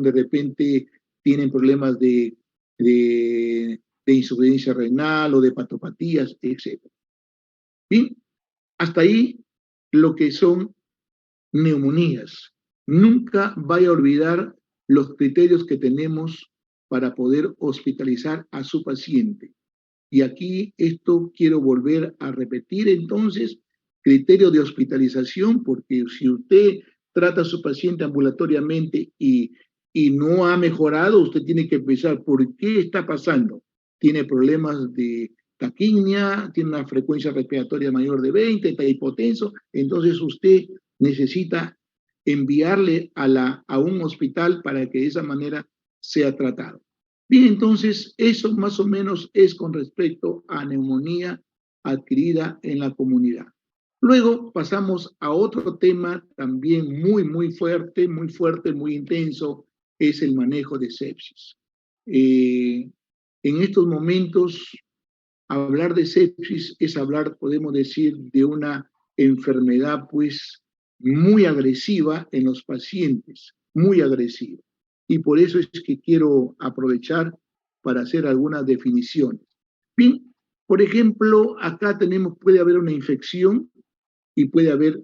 de repente tienen problemas de insuficiencia renal o de hepatopatías, etc. Bien, hasta ahí lo que son neumonías. Nunca vaya a olvidar los criterios que tenemos para poder hospitalizar a su paciente. Y aquí esto quiero volver a repetir entonces, criterio de hospitalización, porque si usted trata a su paciente ambulatoriamente y no ha mejorado, usted tiene que pensar por qué está pasando. Tiene problemas de taquimia, tiene una frecuencia respiratoria mayor de 20, está hipotenso, entonces usted necesita enviarle a un hospital para que de esa manera sea tratado. Bien, entonces eso más o menos es con respecto a neumonía adquirida en la comunidad. Luego pasamos a otro tema también muy fuerte, muy intenso, es el manejo de sepsis. En estos momentos, hablar de sepsis es hablar, podemos decir, de una enfermedad pues muy agresiva en los pacientes, muy agresiva. Y por eso es que quiero aprovechar para hacer algunas definiciones. Bien, por ejemplo, acá puede haber una infección y puede haber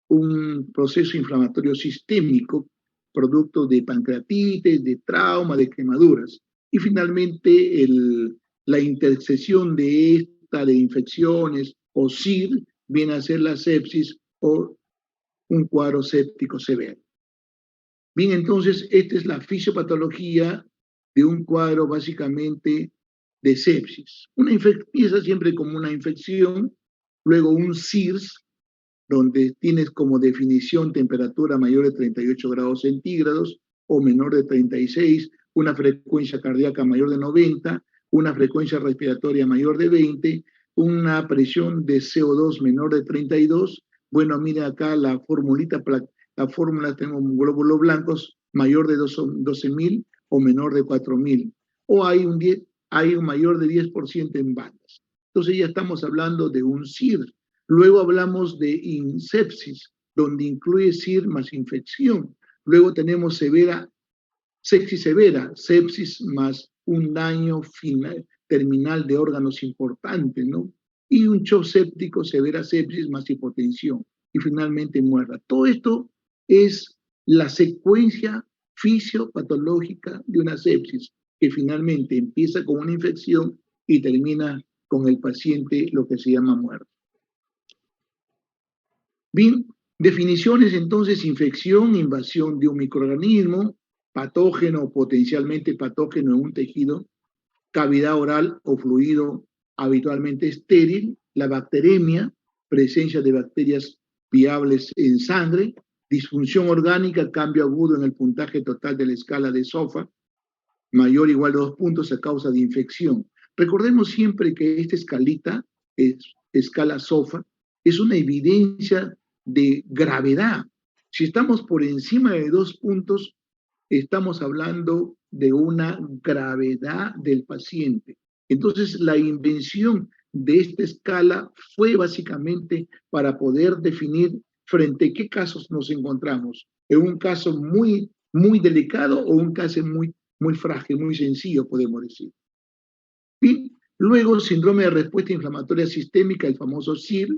un proceso inflamatorio sistémico, producto de pancreatitis, de trauma, de quemaduras. Y finalmente, la intersección de infecciones o SIR viene a ser la sepsis o un cuadro séptico severo. Bien, entonces, esta es la fisiopatología de un cuadro básicamente de sepsis. Empieza siempre como una infección, luego un SIRS, donde tienes como definición temperatura mayor de 38 grados centígrados o menor de 36, una frecuencia cardíaca mayor de 90, una frecuencia respiratoria mayor de 20, una presión de CO2 menor de 32. Bueno, mira acá la fórmula tengo glóbulos blancos mayor de 12.000 o menor de 4.000. O hay un mayor de 10% en bandas. Entonces ya estamos hablando de un SIR. Luego hablamos de insepsis, donde incluye SIR más infección. Luego tenemos sepsis severa, sepsis más un daño terminal de órganos importantes, ¿no? Y un shock séptico, severa sepsis más hipotensión. Y finalmente muerte. Todo esto es la secuencia fisiopatológica de una sepsis, que finalmente empieza con una infección y termina con el paciente lo que se llama muerte. Bien, definiciones entonces: infección, invasión de un microorganismo, patógeno o potencialmente patógeno en un tejido, cavidad oral o fluido habitualmente estéril, la bacteremia, presencia de bacterias viables en sangre, disfunción orgánica, cambio agudo en el puntaje total de la escala de SOFA, mayor o igual de 2 puntos a causa de infección. Recordemos siempre que esta escalita, escala SOFA, es una evidencia de gravedad. Si estamos por encima de 2 puntos, estamos hablando de una gravedad del paciente. Entonces, la invención de esta escala fue básicamente para poder definir frente a qué casos nos encontramos. En un caso muy delicado o un caso muy frágil, muy sencillo, podemos decir. Y luego, síndrome de respuesta inflamatoria sistémica, el famoso SIR,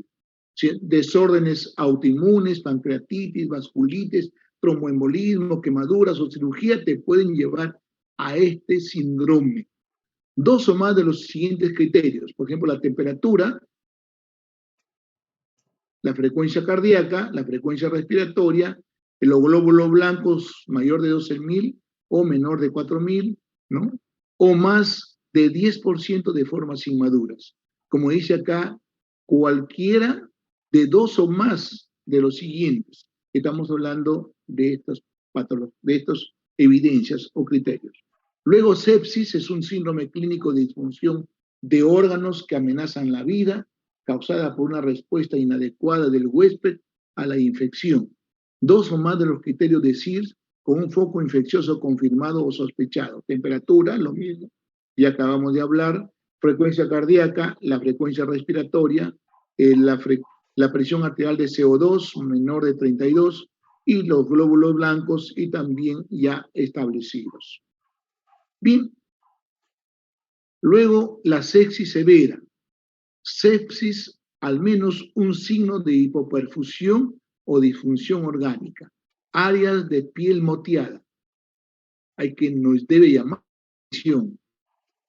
desórdenes autoinmunes, pancreatitis, vasculitis, tromboembolismo, quemaduras o cirugía te pueden llevar a este síndrome. 2 o más de los siguientes criterios, por ejemplo, la temperatura, la frecuencia cardíaca, la frecuencia respiratoria, los glóbulos blancos mayor de 12.000 o menor de 4.000, ¿no? O más de 10% de formas inmaduras. Como dice acá, cualquiera de 2 o más de los siguientes. Estamos hablando de estas evidencias o criterios. Luego, sepsis es un síndrome clínico de disfunción de órganos que amenazan la vida, causada por una respuesta inadecuada del huésped a la infección. 2 o más de los criterios de SIR con un foco infeccioso confirmado o sospechado. Temperatura, lo mismo, ya acabamos de hablar. Frecuencia cardíaca, la frecuencia respiratoria, la presión arterial de CO2 menor de 32 y los glóbulos blancos y también ya establecidos. Bien, luego la sepsis severa. Sepsis, al menos un signo de hipoperfusión o disfunción orgánica. Áreas de piel moteada. Hay quien nos debe llamar atención.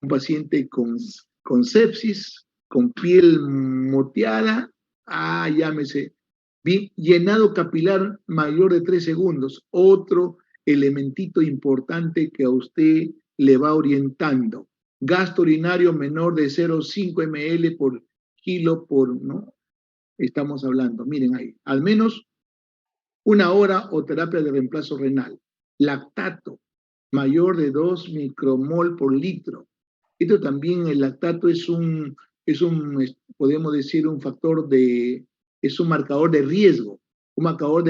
Un paciente con sepsis, con piel moteada, llámese. Bien, llenado capilar mayor de 3 segundos. Otro elementito importante que a usted le va orientando. Gasto urinario menor de 0,5 ml por kilo ¿no? Estamos hablando, miren ahí, al menos 1 hora o terapia de reemplazo renal. Lactato, mayor de 2 micromol por litro. Esto también, el lactato podemos decir, es un marcador de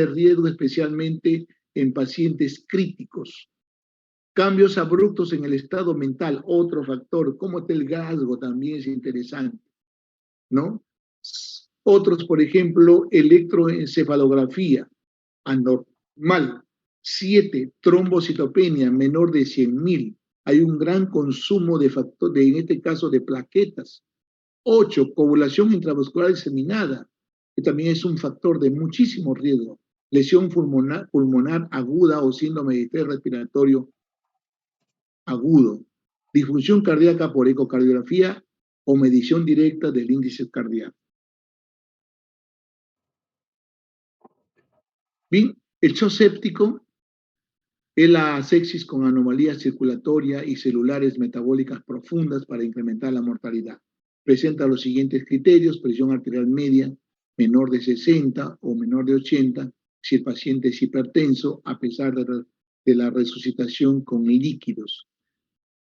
riesgo, especialmente en pacientes críticos. Cambios abruptos en el estado mental, otro factor. Cómo está el Glasgow también es interesante, ¿no? Otros, por ejemplo, electroencefalografía, anormal. 7, trombocitopenia, menor de 100.000. Hay un gran consumo en este caso, de plaquetas. 8, coagulación intravascular diseminada, que también es un factor de muchísimo riesgo. Lesión pulmonar aguda o síndrome de estrés respiratorio agudo. Disfunción cardíaca por ecocardiografía o medición directa del índice cardíaco. Bien, el shock séptico es la asexis con anomalías circulatorias y celulares metabólicas profundas para incrementar la mortalidad. Presenta los siguientes criterios: presión arterial media menor de 60 o menor de 80, si el paciente es hipertenso, a pesar de la resucitación con líquidos.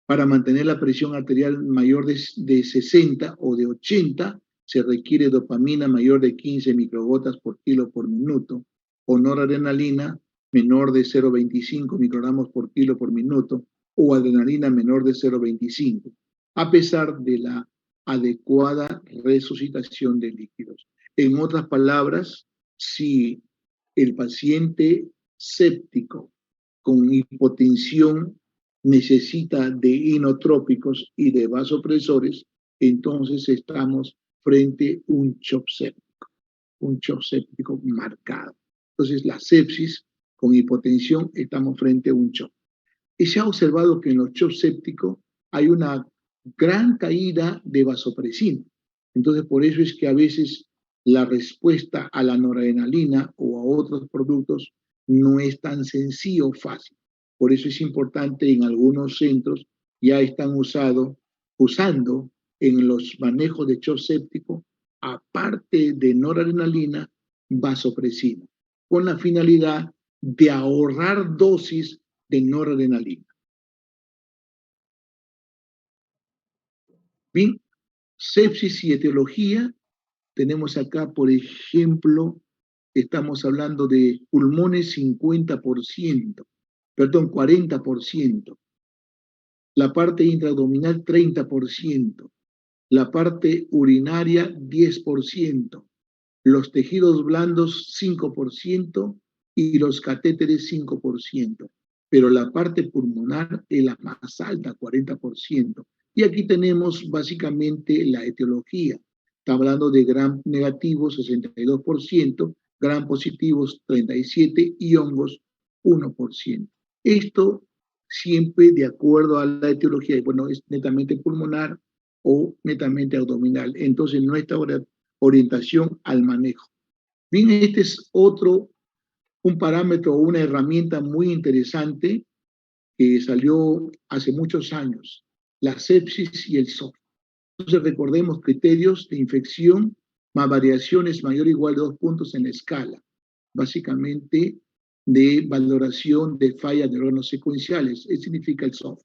Para mantener la presión arterial mayor de 60 o de 80, se requiere dopamina mayor de 15 microgotas por kilo por minuto, o noradrenalina menor de 0,25 microgramos por kilo por minuto, o adrenalina menor de 0,25, a pesar de la adecuada resucitación de líquidos. En otras palabras, si el paciente séptico con hipotensión necesita de inotrópicos y de vasopresores, entonces estamos frente a un shock séptico marcado. Entonces, la sepsis con hipotensión, estamos frente a un shock. Y se ha observado que en los shocks sépticos hay una gran caída de vasopresina. Entonces, por eso es que a veces la respuesta a la noradrenalina o a otros productos no es tan sencillo o fácil. Por eso es importante, en algunos centros ya están usando en los manejos de shock séptico, aparte de noradrenalina, vasopresina, con la finalidad de ahorrar dosis de noradrenalina. Bien, sepsis y etiología. Tenemos acá, por ejemplo, estamos hablando de pulmones 40%. La parte intraabdominal 30%. La parte urinaria 10%. Los tejidos blandos 5% y los catéteres 5%. Pero la parte pulmonar es la más alta, 40%. Y aquí tenemos básicamente la etiología. Está hablando de gram negativos 62%, gram positivos 37% y hongos 1%. Esto siempre de acuerdo a la etiología. Bueno, es netamente pulmonar o netamente abdominal. Entonces, nuestra orientación al manejo. Bien, este es un parámetro o una herramienta muy interesante que salió hace muchos años, la sepsis y el SOF. Entonces, recordemos criterios de infección más variaciones mayor o igual de 2 puntos en la escala, básicamente de valoración de fallas de órganos secuenciales. Eso significa el SOF.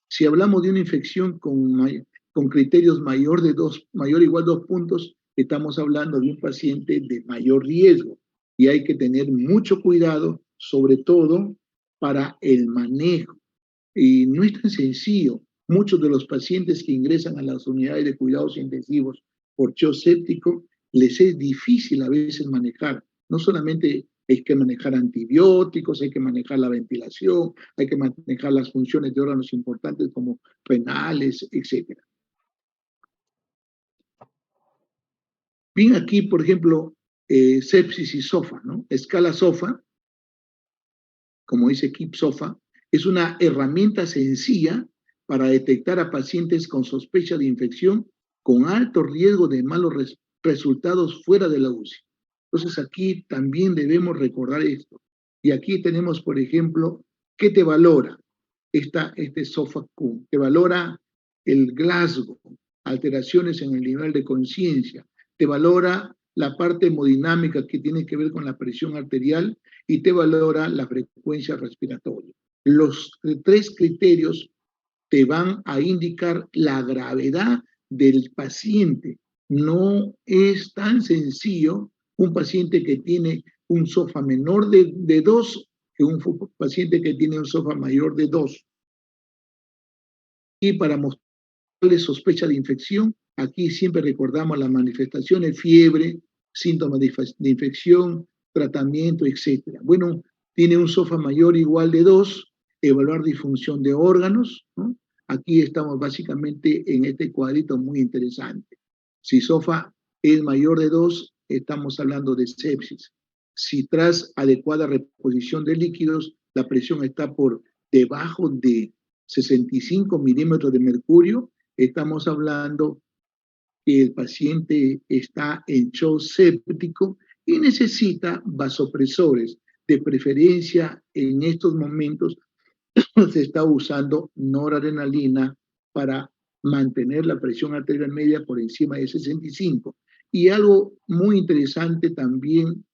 Si hablamos de una infección con criterios mayor o igual de 2 puntos, estamos hablando de un paciente de mayor riesgo y hay que tener mucho cuidado, sobre todo para el manejo. Y no es tan sencillo. Muchos de los pacientes que ingresan a las unidades de cuidados intensivos por shock séptico, les es difícil a veces manejar. No solamente hay que manejar antibióticos, hay que manejar la ventilación, hay que manejar las funciones de órganos importantes como renales, etc. Bien, aquí, por ejemplo, sepsis y SOFA, ¿no? Escala SOFA, como dice KIP SOFA, es una herramienta sencilla para detectar a pacientes con sospecha de infección con alto riesgo de malos resultados fuera de la UCI. Entonces aquí también debemos recordar esto. Y aquí tenemos, por ejemplo, ¿qué te valora este SOFA-Q? Te valora el Glasgow, alteraciones en el nivel de conciencia, te valora la parte hemodinámica que tiene que ver con la presión arterial y te valora la frecuencia respiratoria. Los tres criterios te van a indicar la gravedad del paciente. No es tan sencillo un paciente que tiene un SOFA menor de 2 que un paciente que tiene un SOFA mayor de 2. Y para mostrarles sospecha de infección, aquí siempre recordamos las manifestaciones, fiebre, síntomas de infección, tratamiento, etc. Bueno, tiene un SOFA mayor o igual de 2, evaluar disfunción de órganos, ¿no? Aquí estamos básicamente en este cuadrito muy interesante. Si SOFA es mayor de 2, estamos hablando de sepsis. Si tras adecuada reposición de líquidos, la presión está por debajo de 65 milímetros de mercurio, estamos hablando que el paciente está en shock séptico y necesita vasopresores. De preferencia, en estos momentos se está usando noradrenalina para mantener la presión arterial media por encima de 65. Y algo muy interesante también,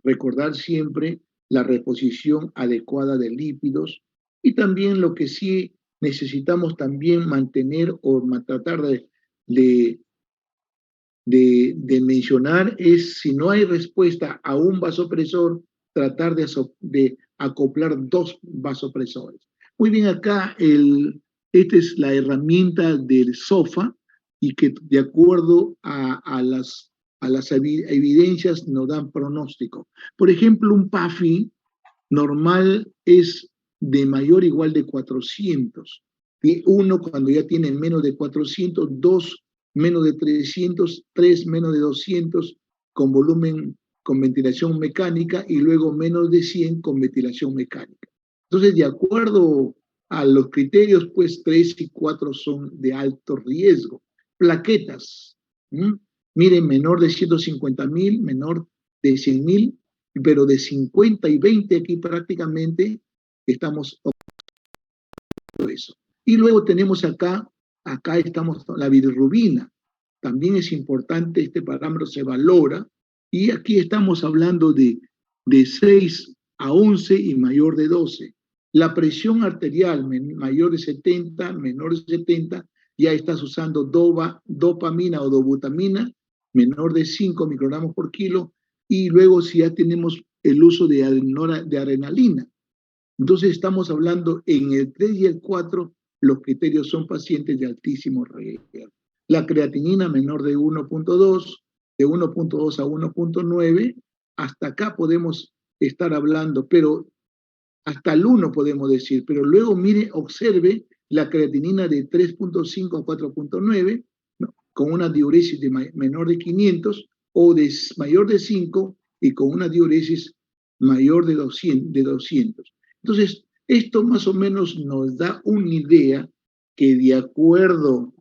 recordar siempre la reposición adecuada de lípidos y también lo que sí necesitamos también mantener o tratar de, de mencionar es, si no hay respuesta a un vasopresor, tratar de acoplar 2 vasopresores. Muy bien, acá esta es la herramienta del SOFA y que de acuerdo a las evidencias nos dan pronóstico. Por ejemplo, un PAFI normal es de mayor o igual de 400. Uno cuando ya tiene menos de 400, 2 menos de 300, 3 menos de 200 con volumen con ventilación mecánica y luego menos de 100 con ventilación mecánica. Entonces, de acuerdo a los criterios, pues 3 y 4 son de alto riesgo. Plaquetas, miren, menor de 150.000, menor de 100.000, pero de 50 y 20 aquí prácticamente estamos observando eso. Y luego tenemos acá estamos la bilirrubina. También es importante, este parámetro se valora, y aquí estamos hablando de 6 a 11 y mayor de 12. La presión arterial mayor de 70, menor de 70, ya estás usando dopamina o dobutamina, menor de 5 microgramos por kilo, y luego si ya tenemos el uso de adrenalina. Entonces estamos hablando en el 3 y el 4, los criterios son pacientes de altísimo riesgo. La creatinina menor de 1.2, de 1.2 a 1.9, hasta acá podemos estar hablando, pero hasta el 1 podemos decir, pero luego mire, observe la creatinina de 3.5 a 4.9, ¿no? Con una diuresis de menor de 500 o de mayor de 5 y con una diuresis mayor de 200. Entonces, esto más o menos nos da una idea que de acuerdo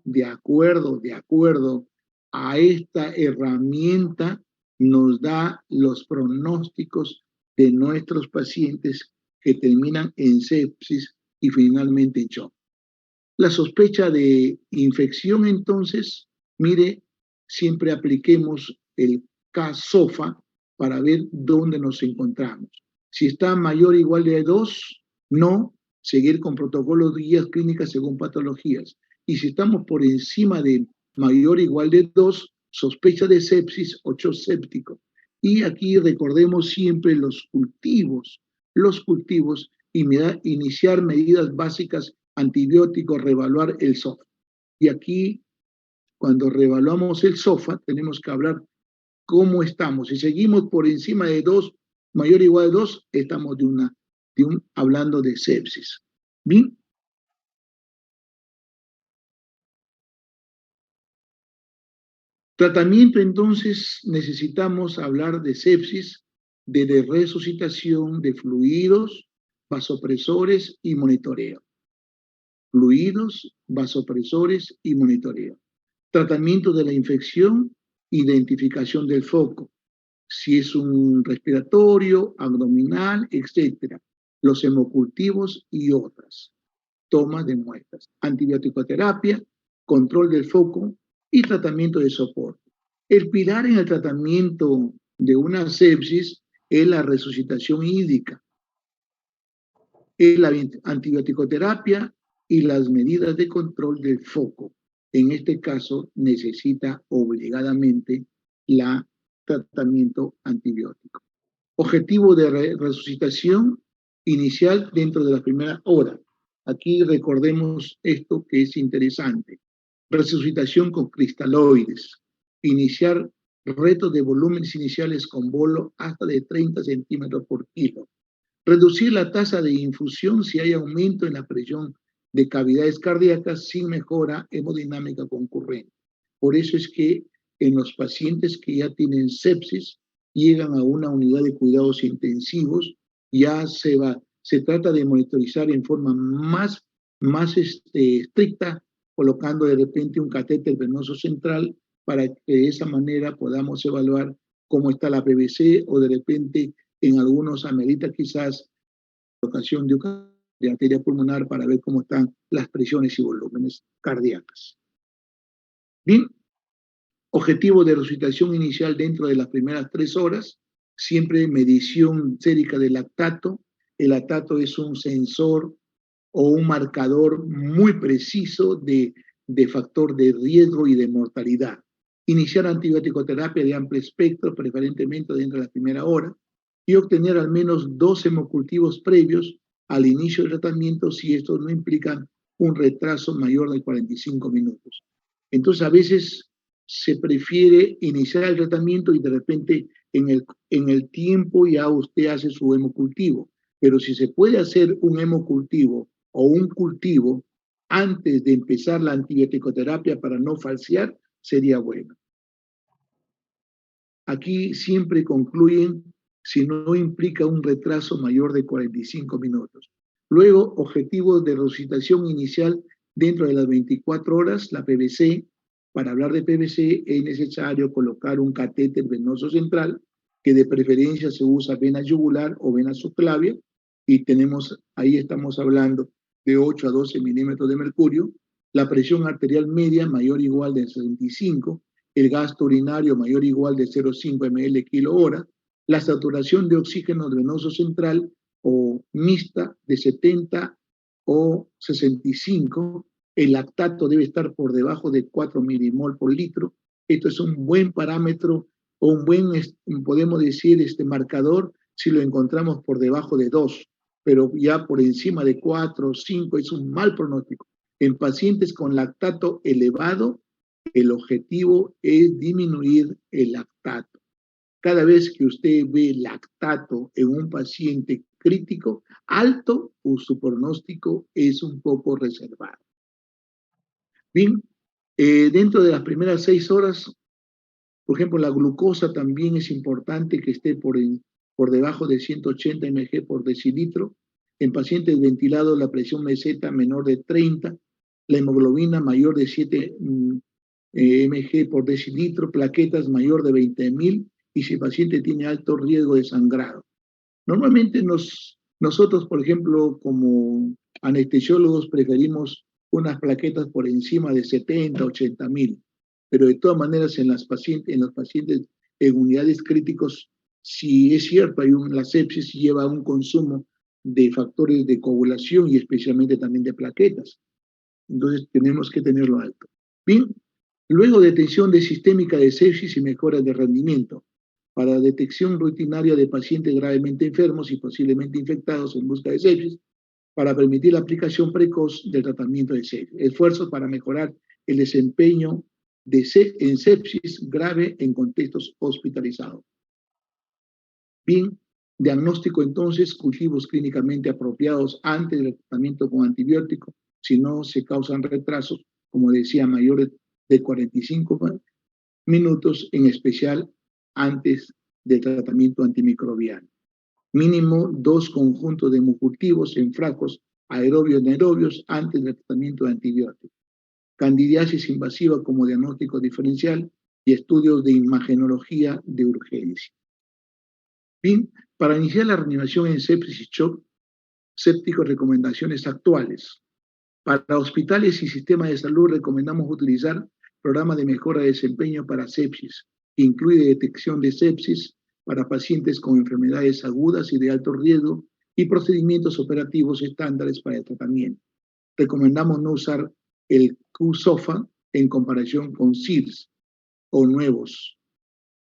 a esta herramienta nos da los pronósticos de nuestros pacientes que terminan en sepsis y finalmente en shock. La sospecha de infección, entonces, mire, siempre apliquemos el K-SOFA para ver dónde nos encontramos. Si está mayor o igual de 2, no, seguir con protocolos de guías clínicas según patologías. Y si estamos por encima de mayor o igual de 2, sospecha de sepsis o shock séptico. Y aquí recordemos siempre los cultivos y iniciar medidas básicas, antibióticos, reevaluar el SOFA. Y aquí, cuando reevaluamos el SOFA, tenemos que hablar cómo estamos. Si seguimos por encima de 2, mayor o igual de 2, estamos hablando de sepsis. ¿Bien? Tratamiento, entonces, necesitamos hablar de sepsis, de resucitación de fluidos, vasopresores y monitoreo. Fluidos, vasopresores y monitoreo. Tratamiento de la infección, identificación del foco. Si es un respiratorio, abdominal, etc. Los hemocultivos y otras. Toma de muestras. Antibiótico-terapia, control del foco y tratamiento de soporte. El pilar en el tratamiento de una sepsis es la resucitación hídrica, es la antibioticoterapia y las medidas de control del foco. En este caso, necesita obligadamente el tratamiento antibiótico. Objetivo de resucitación inicial dentro de la primera hora. Aquí recordemos esto que es interesante. Resucitación con cristaloides. Iniciar retos de volúmenes iniciales con bolo hasta de 30 centímetros por kilo. Reducir la tasa de infusión si hay aumento en la presión de cavidades cardíacas sin mejora hemodinámica concurrente. Por eso es que en los pacientes que ya tienen sepsis, llegan a una unidad de cuidados intensivos, ya se trata de monitorizar en forma más estricta, colocando de repente un catéter venoso central para que de esa manera podamos evaluar cómo está la PVC o de repente en algunos amerita quizás colocación de arteria pulmonar para ver cómo están las presiones y volúmenes cardíacas. Bien, objetivo de resucitación inicial dentro de las primeras 3 horas, siempre medición sérica del lactato. El lactato es un sensor o un marcador muy preciso de factor de riesgo y de mortalidad. Iniciar antibiótico-terapia de amplio espectro, preferentemente dentro de la primera hora, y obtener al menos 2 hemocultivos previos al inicio del tratamiento si estos no implican un retraso mayor de 45 minutos. Entonces, a veces se prefiere iniciar el tratamiento y de repente en el tiempo ya usted hace su hemocultivo. Pero si se puede hacer un hemocultivo o un cultivo antes de empezar la antibiótico-terapia para no falsear, sería bueno. Aquí siempre concluyen si no implica un retraso mayor de 45 minutos. Luego, objetivos de resucitación inicial dentro de las 24 horas, la PVC. Para hablar de PVC es necesario colocar un catéter venoso central, que de preferencia se usa vena yugular o vena subclavia, y ahí estamos hablando de 8 a 12 milímetros de mercurio, la presión arterial media mayor o igual de 65, el gasto urinario mayor o igual de 0,5 ml kilo hora, la saturación de oxígeno venoso central o mixta de 70 o 65, el lactato debe estar por debajo de 4 milimol por litro. Esto es un buen parámetro o un buen, podemos decir, marcador si lo encontramos por debajo de 2, pero ya por encima de 4 o 5 es un mal pronóstico. En pacientes con lactato elevado, el objetivo es disminuir el lactato. Cada vez que usted ve lactato en un paciente crítico alto, su pronóstico es un poco reservado. Bien, dentro de las primeras 6 horas, por ejemplo, la glucosa también es importante que esté por debajo de 180 mg por decilitro. En pacientes ventilados, la presión meseta menor de 30, la hemoglobina mayor de 7 mg por decilitro, plaquetas mayor de 20.000 y si el paciente tiene alto riesgo de sangrado. Normalmente nosotros, por ejemplo, como anestesiólogos, preferimos unas plaquetas por encima de 70, 80.000, pero de todas maneras en los pacientes en unidades críticos, si es cierto, la sepsis lleva a un consumo de factores de coagulación y especialmente también de plaquetas. Entonces tenemos que tenerlo alto. Bien, luego detención de sistémica de sepsis y mejoras de rendimiento para detección rutinaria de pacientes gravemente enfermos y posiblemente infectados en busca de sepsis, para permitir la aplicación precoz del tratamiento de sepsis. Esfuerzos para mejorar el desempeño en sepsis grave en contextos hospitalizados. Bien, diagnóstico entonces, cultivos clínicamente apropiados antes del tratamiento con antibiótico, si no se causan retrasos, como decía, mayores de 45 minutos, en especial antes del tratamiento antimicrobiano. Mínimo 2 conjuntos de hemocultivos en frascos aerobios y anaerobios antes del tratamiento de antibióticos. Candidiasis invasiva como diagnóstico diferencial y estudios de imagenología de urgencia. Bien, para iniciar la reanimación en sepsis y shock séptico, recomendaciones actuales. Para hospitales y sistemas de salud recomendamos utilizar programas de mejora de desempeño para sepsis, que incluye detección de sepsis para pacientes con enfermedades agudas y de alto riesgo y procedimientos operativos estándares para el tratamiento. Recomendamos no usar el Q-SOFA en comparación con SIRS o nuevos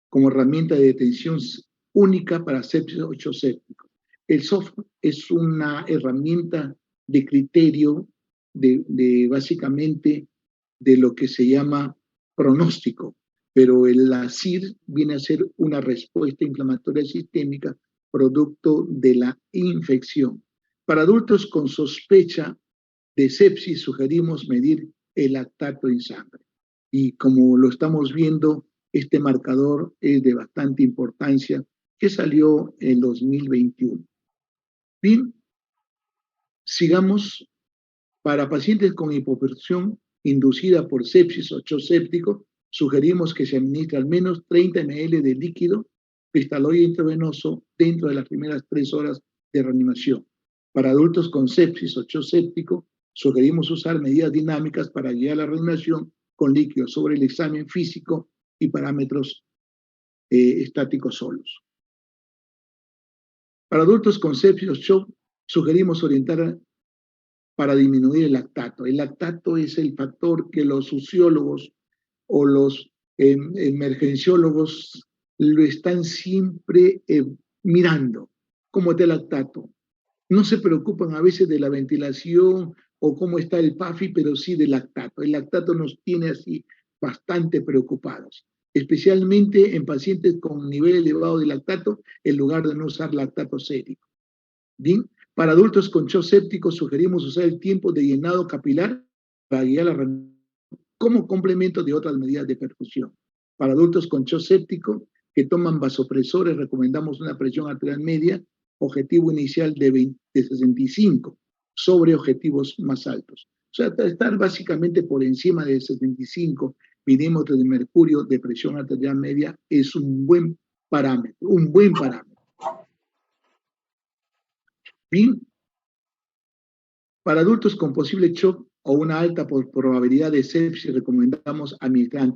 como herramienta de detención única para sepsis o shock séptico. El SOFA es una herramienta de criterio básicamente de lo que se llama pronóstico, pero la SIR viene a ser una respuesta inflamatoria sistémica producto de la infección. Para adultos con sospecha de sepsis sugerimos medir el lactato en sangre. Y como lo estamos viendo, este marcador es de bastante importancia que salió en 2021. Bien, sigamos. Para pacientes con hipoperfusión inducida por sepsis o shock séptico, sugerimos que se administre al menos 30 ml de líquido cristalóide intravenoso dentro de las primeras 3 horas de reanimación. Para adultos con sepsis o shock séptico, sugerimos usar medidas dinámicas para guiar la reanimación con líquido sobre el examen físico y parámetros estáticos solos. Para adultos con sepsis o shock, sugerimos orientar para disminuir el lactato. El lactato es el factor que los sociólogos o los emergenciólogos lo están siempre mirando. ¿Cómo está el lactato? No se preocupan a veces de la ventilación o cómo está el PAFI, pero sí del lactato. El lactato nos tiene así bastante preocupados, especialmente en pacientes con nivel elevado de lactato, en lugar de no usar lactato sérico. Bien, para adultos con shock séptico sugerimos usar el tiempo de llenado capilar para guiar la reanimación como complemento de otras medidas de perfusión. Para adultos con shock séptico que toman vasopresores recomendamos una presión arterial media, objetivo inicial de 65 sobre objetivos más altos. O sea, estar básicamente por encima de 75 milímetros de mercurio de presión arterial media es un buen parámetro, Bien, para adultos con posible shock o una alta probabilidad de sepsis, recomendamos administrar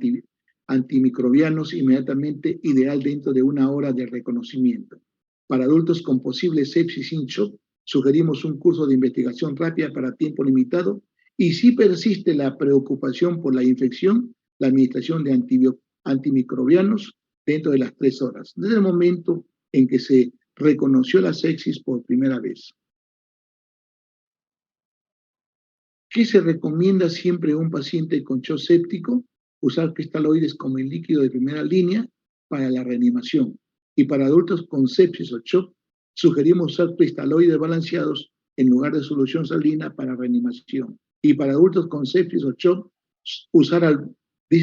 antimicrobianos inmediatamente, ideal dentro de 1 hora de reconocimiento. Para adultos con posible sepsis sin shock, sugerimos un curso de investigación rápida para tiempo limitado y si persiste la preocupación por la infección, la administración de antimicrobianos dentro de las 3 horas, desde el momento en que se reconoció la sepsis por primera vez. ¿Qué se recomienda siempre a un paciente con shock séptico? Usar cristaloides como el líquido de primera línea para la reanimación. Y para adultos con sepsis o shock, sugerimos usar cristaloides balanceados en lugar de solución salina para reanimación. Y para adultos con sepsis o shock,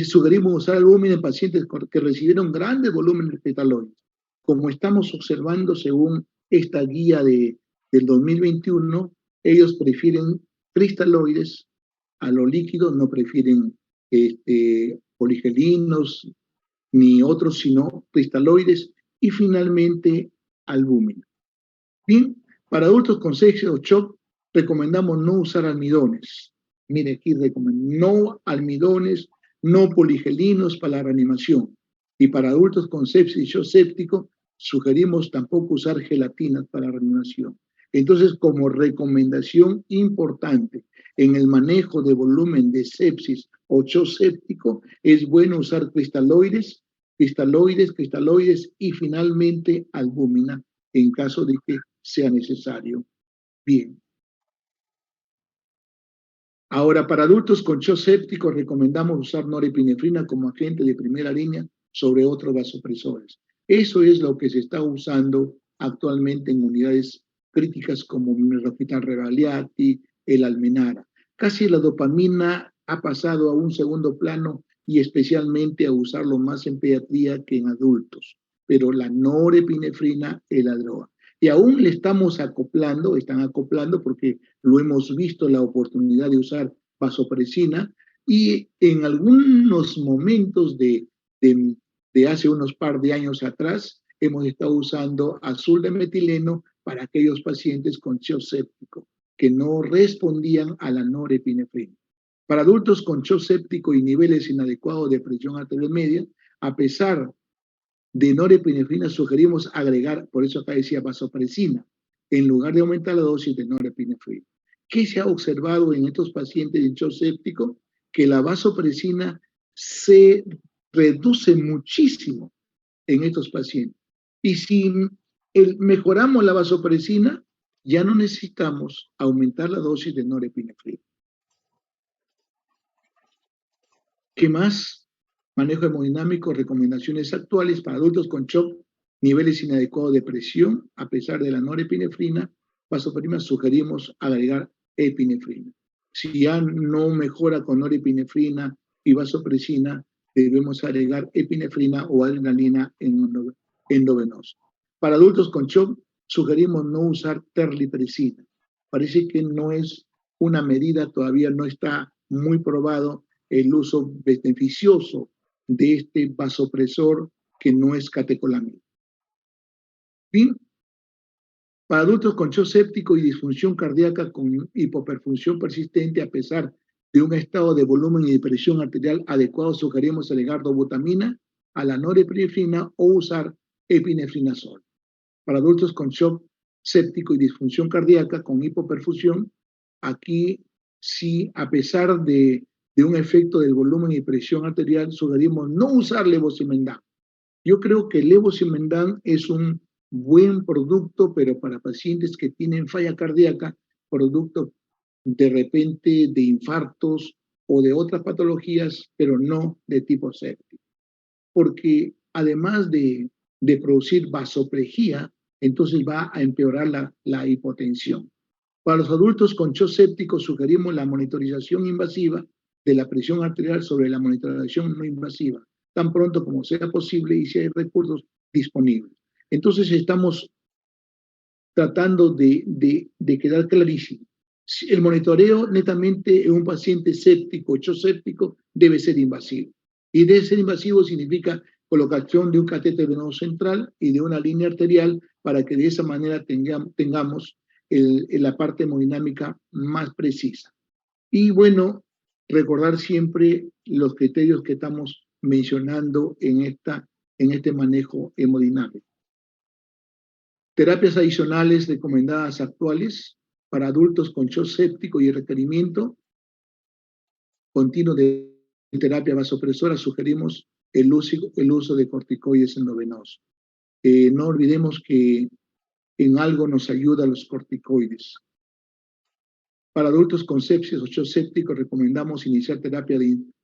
sugerimos usar albúmina en pacientes que recibieron grandes volúmenes de cristaloides. Como estamos observando según esta guía del 2021, ellos prefieren cristaloides a los líquidos, no prefieren poligelinos ni otros, sino cristaloides y finalmente albúmina. Bien, para adultos con sepsis o shock recomendamos no usar almidones. Mire, aquí recomendamos no almidones, no poligelinos para la reanimación. Y para adultos con sepsis y shock séptico sugerimos tampoco usar gelatinas para la reanimación. Entonces, como recomendación importante en el manejo de volumen de sepsis o shock séptico, es bueno usar cristaloides y finalmente albúmina en caso de que sea necesario. Bien. Ahora, para adultos con shock séptico recomendamos usar norepinefrina como agente de primera línea sobre otros vasopresores. Eso es lo que se está usando actualmente en unidades críticas como el Hospital Rebagliati, el Almenara. Casi la dopamina ha pasado a un segundo plano y especialmente a usarlo más en pediatría que en adultos. Pero la norepinefrina es la droga. Y aún le están acoplando porque lo hemos visto la oportunidad de usar vasopresina y en algunos momentos de hace unos par de años atrás hemos estado usando azul de metileno para aquellos pacientes con shock séptico que no respondían a la norepinefrina. Para adultos con shock séptico y niveles inadecuados de presión arterial media, a pesar de norepinefrina sugerimos agregar, por eso acá decía vasopresina, en lugar de aumentar la dosis de norepinefrina. ¿Qué se ha observado en estos pacientes de shock séptico? Que la vasopresina se reduce muchísimo en estos pacientes. Y si mejoramos la vasopresina, ya no necesitamos aumentar la dosis de norepinefrina. ¿Qué más? Manejo hemodinámico, recomendaciones actuales para adultos con shock, niveles inadecuados de presión, a pesar de la norepinefrina, vasopresina, sugerimos agregar epinefrina. Si ya no mejora con norepinefrina y vasopresina, debemos agregar epinefrina o adrenalina endovenosa. Para adultos con shock, sugerimos no usar terlipresina. Parece que no es una medida, todavía no está muy probado el uso beneficioso de este vasopresor que no es catecolamina. Bien, para adultos con shock séptico y disfunción cardíaca con hipoperfusión persistente, a pesar de un estado de volumen y de presión arterial adecuado, sugerimos agregar dobutamina a la norepinefrina o usar epinefrina sola. Para adultos con shock séptico y disfunción cardíaca con hipoperfusión, aquí sí, a pesar de un efecto del volumen y presión arterial, sugerimos no usar levosimendan. Yo creo que el levosimendan es un buen producto, pero para pacientes que tienen falla cardíaca, producto de repente de infartos o de otras patologías, pero no de tipo séptico. Porque además de producir vasoplejía, entonces va a empeorar la hipotensión. Para los adultos con shock séptico sugerimos la monitorización invasiva de la presión arterial sobre la monitorización no invasiva, tan pronto como sea posible y si hay recursos disponibles. Entonces estamos tratando de quedar clarísimo. El monitoreo netamente en un paciente séptico, shock séptico, debe ser invasivo. Y debe ser invasivo significa colocación de un catéter venoso central y de una línea arterial para que de esa manera tengamos la parte hemodinámica más precisa. Y bueno, recordar siempre los criterios que estamos mencionando en este manejo hemodinámico. Terapias adicionales recomendadas actuales para adultos con shock séptico y requerimiento continuo de terapia vasopresora, sugerimos el uso de corticoides endovenosos. No olvidemos que en algo nos ayuda los corticoides. Para adultos con sepsis o shock séptico recomendamos iniciar terapia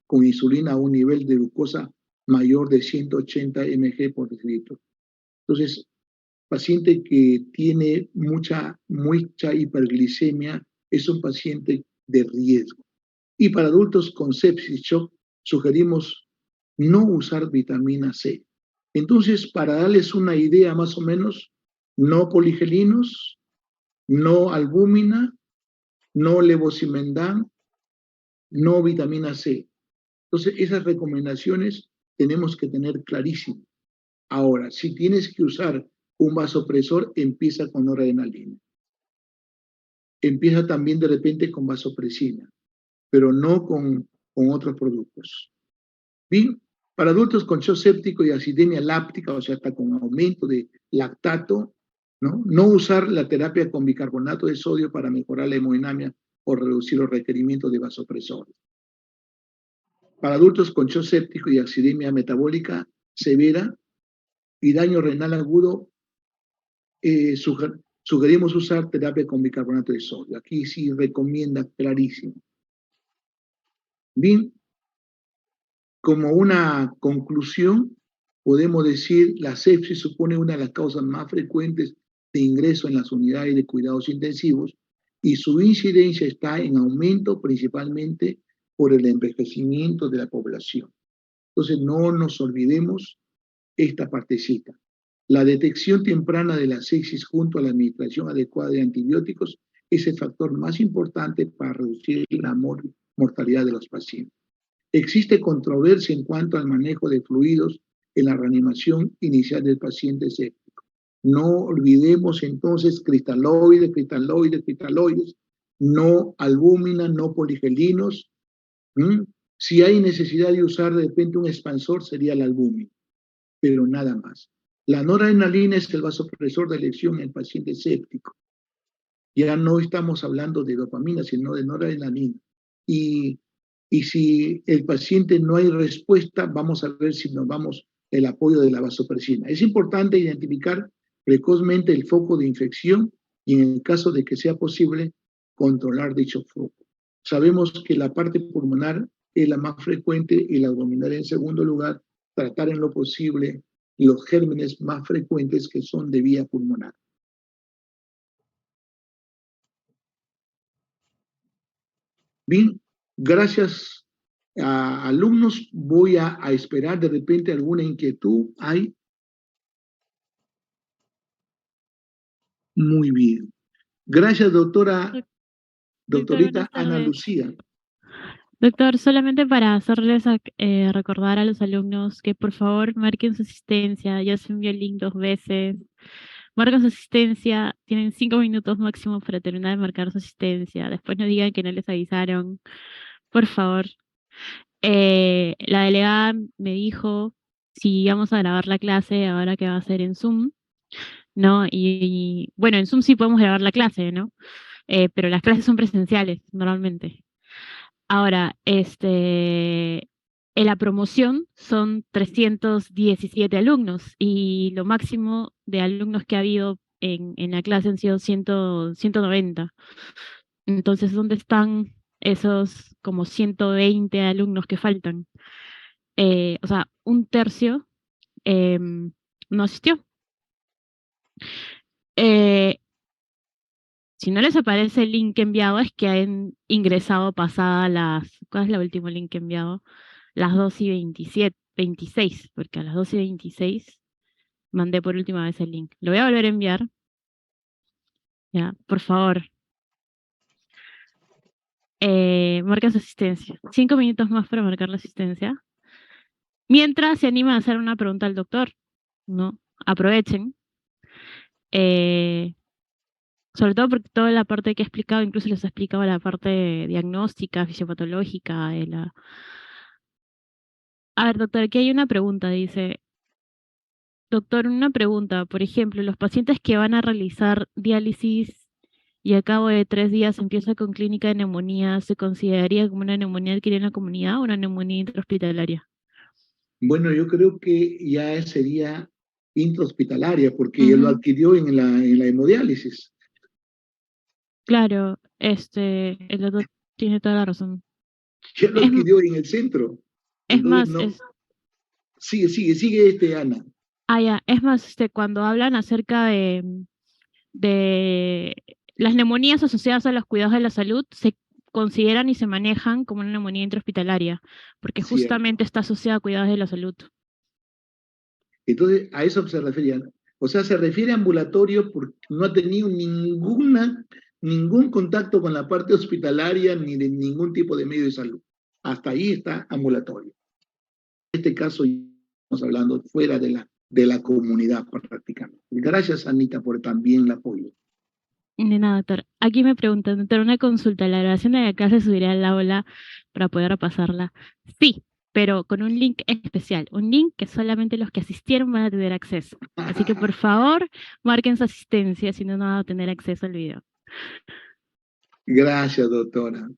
con insulina a un nivel de glucosa mayor de 180 mg por decilitro. Entonces, paciente que tiene mucha hiperglicemia es un paciente de riesgo. Y para adultos con sepsis shock sugerimos no usar vitamina C. Entonces, para darles una idea más o menos, no poligelinos, no albúmina, no levosimendan, no vitamina C. Entonces, esas recomendaciones tenemos que tener clarísimo. Ahora, si tienes que usar un vasopresor, empieza con noradrenalina. Empieza también de repente con vasopresina, pero no con otros productos. Bien, para adultos con shock séptico y acidemia láctica, o sea, hasta con aumento de lactato, no usar la terapia con bicarbonato de sodio para mejorar la hemodinamia o reducir los requerimientos de vasopresores. Para adultos con shock séptico y acidemia metabólica severa y daño renal agudo, sugerimos usar terapia con bicarbonato de sodio. Aquí sí recomienda clarísimo. Bien, como una conclusión, podemos decir la sepsis supone una de las causas más frecuentes de ingreso en las unidades de cuidados intensivos y su incidencia está en aumento principalmente por el envejecimiento de la población. Entonces no nos olvidemos esta partecita. La detección temprana de la sepsis junto a la administración adecuada de antibióticos es el factor más importante para reducir la mortalidad de los pacientes. Existe controversia en cuanto al manejo de fluidos en la reanimación inicial del paciente séptico. No olvidemos entonces cristaloides, no albúmina, no poligelinos. Si hay necesidad de usar de repente un expansor, sería la albúmina. pero nada más. La noradrenalina es el vasopresor de elección en el paciente séptico. Ya no estamos hablando de dopamina, sino de noradrenalina. Y si el paciente no hay respuesta, vamos a ver si nos vamos el apoyo de la vasopresina. Es importante identificar precozmente el foco de infección y en el caso de que sea posible, controlar dicho foco. Sabemos que la parte pulmonar es la más frecuente y la abdominal en segundo lugar, tratar en lo posible los gérmenes más frecuentes que son de vía pulmonar. Bien, gracias a alumnos. Voy a esperar de repente alguna inquietud. ¿Hay? Muy bien. Gracias, doctorita Ana Lucía. Doctor, solamente para hacerles recordar a los alumnos que por favor marquen su asistencia. Ya se envió el link 2 veces. Marcan su asistencia, tienen 5 minutos máximo para terminar de marcar su asistencia. Después no digan que no les avisaron. Por favor. La delegada me dijo si íbamos a grabar la clase ahora que va a ser en Zoom, ¿no? Y bueno, en Zoom sí podemos grabar la clase, ¿no? Pero las clases son presenciales normalmente. Ahora, en la promoción son 317 alumnos y lo máximo de alumnos que ha habido en la clase han sido 190. Entonces, ¿dónde están esos como 120 alumnos que faltan? O sea, un tercio no asistió. Si no les aparece el link enviado, es que han ingresado pasada las... ¿Cuál es el último link enviado? Las 2:26, porque a las 2:26 mandé por última vez el link. Lo voy a volver a enviar. Ya, por favor. Marca su asistencia. 5 minutos más para marcar la asistencia. Mientras se anima a hacer una pregunta al doctor, ¿no? Aprovechen. Sobre todo porque toda la parte que he explicado, incluso les he explicado la parte diagnóstica, fisiopatológica, de la... A ver, doctor, aquí hay una pregunta, dice... Doctor, una pregunta. Por ejemplo, los pacientes que van a realizar diálisis y a cabo de 3 días empieza con clínica de neumonía, ¿se consideraría como una neumonía adquirida en la comunidad o una neumonía intrahospitalaria? Bueno, yo creo que ya sería intrahospitalaria, porque él lo adquirió en la hemodiálisis. Claro, el doctor tiene toda la razón. Ya lo adquirió en el centro. Es Entonces, más, no. Sigue, Ana. Ya, es más, cuando hablan acerca de las neumonías asociadas a los cuidados de la salud, se consideran y se manejan como una neumonía intrahospitalaria, porque justamente está asociada a cuidados de la salud. Entonces, a eso se refería. O sea, se refiere a ambulatorio porque no ha tenido ningún contacto con la parte hospitalaria ni de ningún tipo de medio de salud. Hasta ahí está ambulatorio. En este caso, estamos hablando fuera de la comunidad prácticamente. Gracias, Anita, por también el apoyo. De nada, doctor. Aquí me preguntan, doctor, una consulta. ¿La grabación de la clase subirá al aula para poder repasarla? Sí, pero con un link especial. Un link que solamente los que asistieron van a tener acceso. Así que, por favor, marquen su asistencia, si no, no van a tener acceso al video. Gracias, doctora.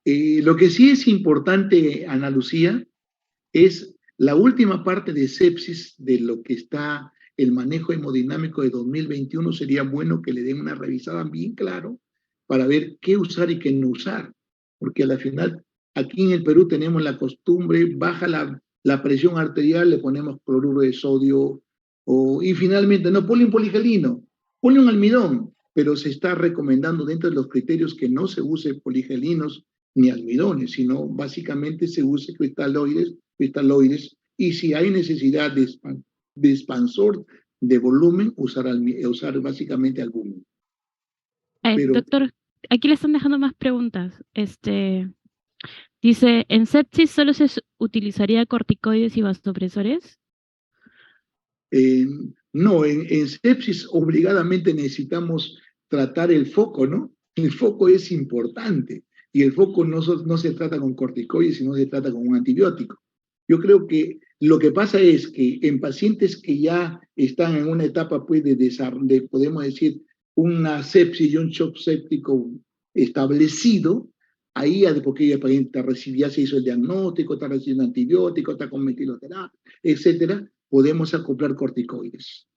Lo que sí es importante, Ana Lucía, es la última parte de sepsis de lo que está el manejo hemodinámico de 2021. Sería bueno que le den una revisada bien claro para ver qué usar y qué no usar, porque al final aquí en el Perú tenemos la costumbre, baja la presión arterial, le ponemos cloruro de sodio, y finalmente, no, ponle un poligelino, ponle un almidón, pero se está recomendando dentro de los criterios que no se use poligelinos ni almidones, sino básicamente se use cristaloides, y si hay necesidad de expansor de volumen, usar básicamente albumen. Doctor, aquí le están dejando más preguntas. Dice, ¿en sepsis solo se utilizaría corticoides y vasopresores? No, en sepsis obligadamente necesitamos tratar el foco, ¿no? El foco es importante y el foco no se trata con corticoides, sino se trata con un antibiótico. Yo creo que Lo que pasa es que en pacientes que ya están en una etapa pues, podemos decir, una sepsis y un shock séptico establecido, ahí, porque el paciente ya se hizo el diagnóstico, está recibiendo antibióticos, está con metiloterapia, etcétera, podemos acoplar corticoides.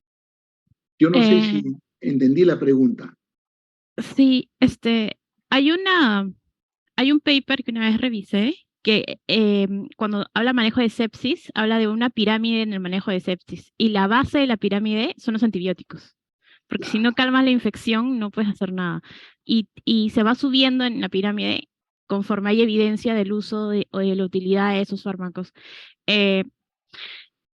Yo no sé si Eh, entendí la pregunta. sí, hay un paper que una vez revisé que cuando habla manejo de sepsis, habla de una pirámide en el manejo de sepsis. Y la base de la pirámide son los antibióticos. Porque si no Claro, calmas la infección, no puedes hacer nada. Y se va subiendo en la pirámide conforme hay evidencia del uso o de la utilidad de esos fármacos. Eh,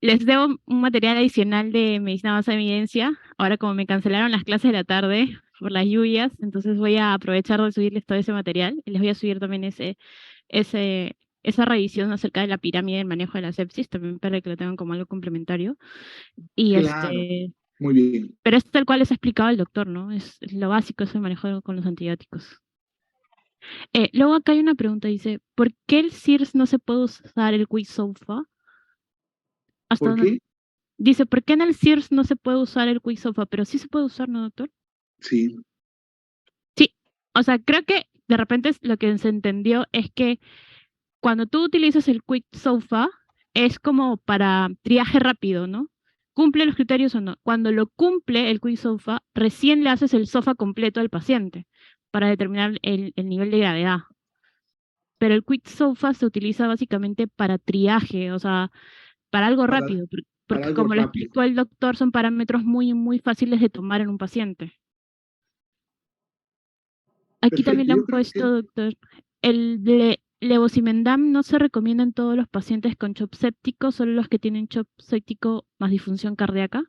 Les debo un material adicional de medicina basada en evidencia. Ahora, como me cancelaron las clases de la tarde por las lluvias, entonces voy a aprovechar de subirles todo ese material. Y les voy a subir también esa revisión acerca de la pirámide del manejo de la sepsis, también para que lo tengan como algo complementario. Y claro, muy bien. pero es tal cual les ha explicado el doctor, ¿no? Es lo básico, es el manejo con los antibióticos. Luego acá hay una pregunta, dice, ¿por qué el SIRS no se puede usar el Quizofa? Hasta ¿Por donde qué? dice, ¿por qué en el SIRS no se puede usar el Quizofa? Pero sí se puede usar, ¿no, doctor? Sí, Sí, o sea, creo que de repente lo que se entendió es que cuando tú utilizas el Quizofa es como para triaje rápido, ¿no? ¿Cumple los criterios o no? Cuando lo cumple el Quizofa, recién le haces el SOFA completo al paciente para determinar el nivel de gravedad. Pero el Quizofa se utiliza básicamente para triaje, o sea, para algo para, rápido, para porque algo como lo rápido. explicó el doctor, son parámetros muy, muy fáciles de tomar en un paciente. Aquí también Perfecto, le yo han creo que puesto, doctor, levosimendan no se recomienda en todos los pacientes con shock séptico, solo los que tienen shock séptico más disfunción cardíaca.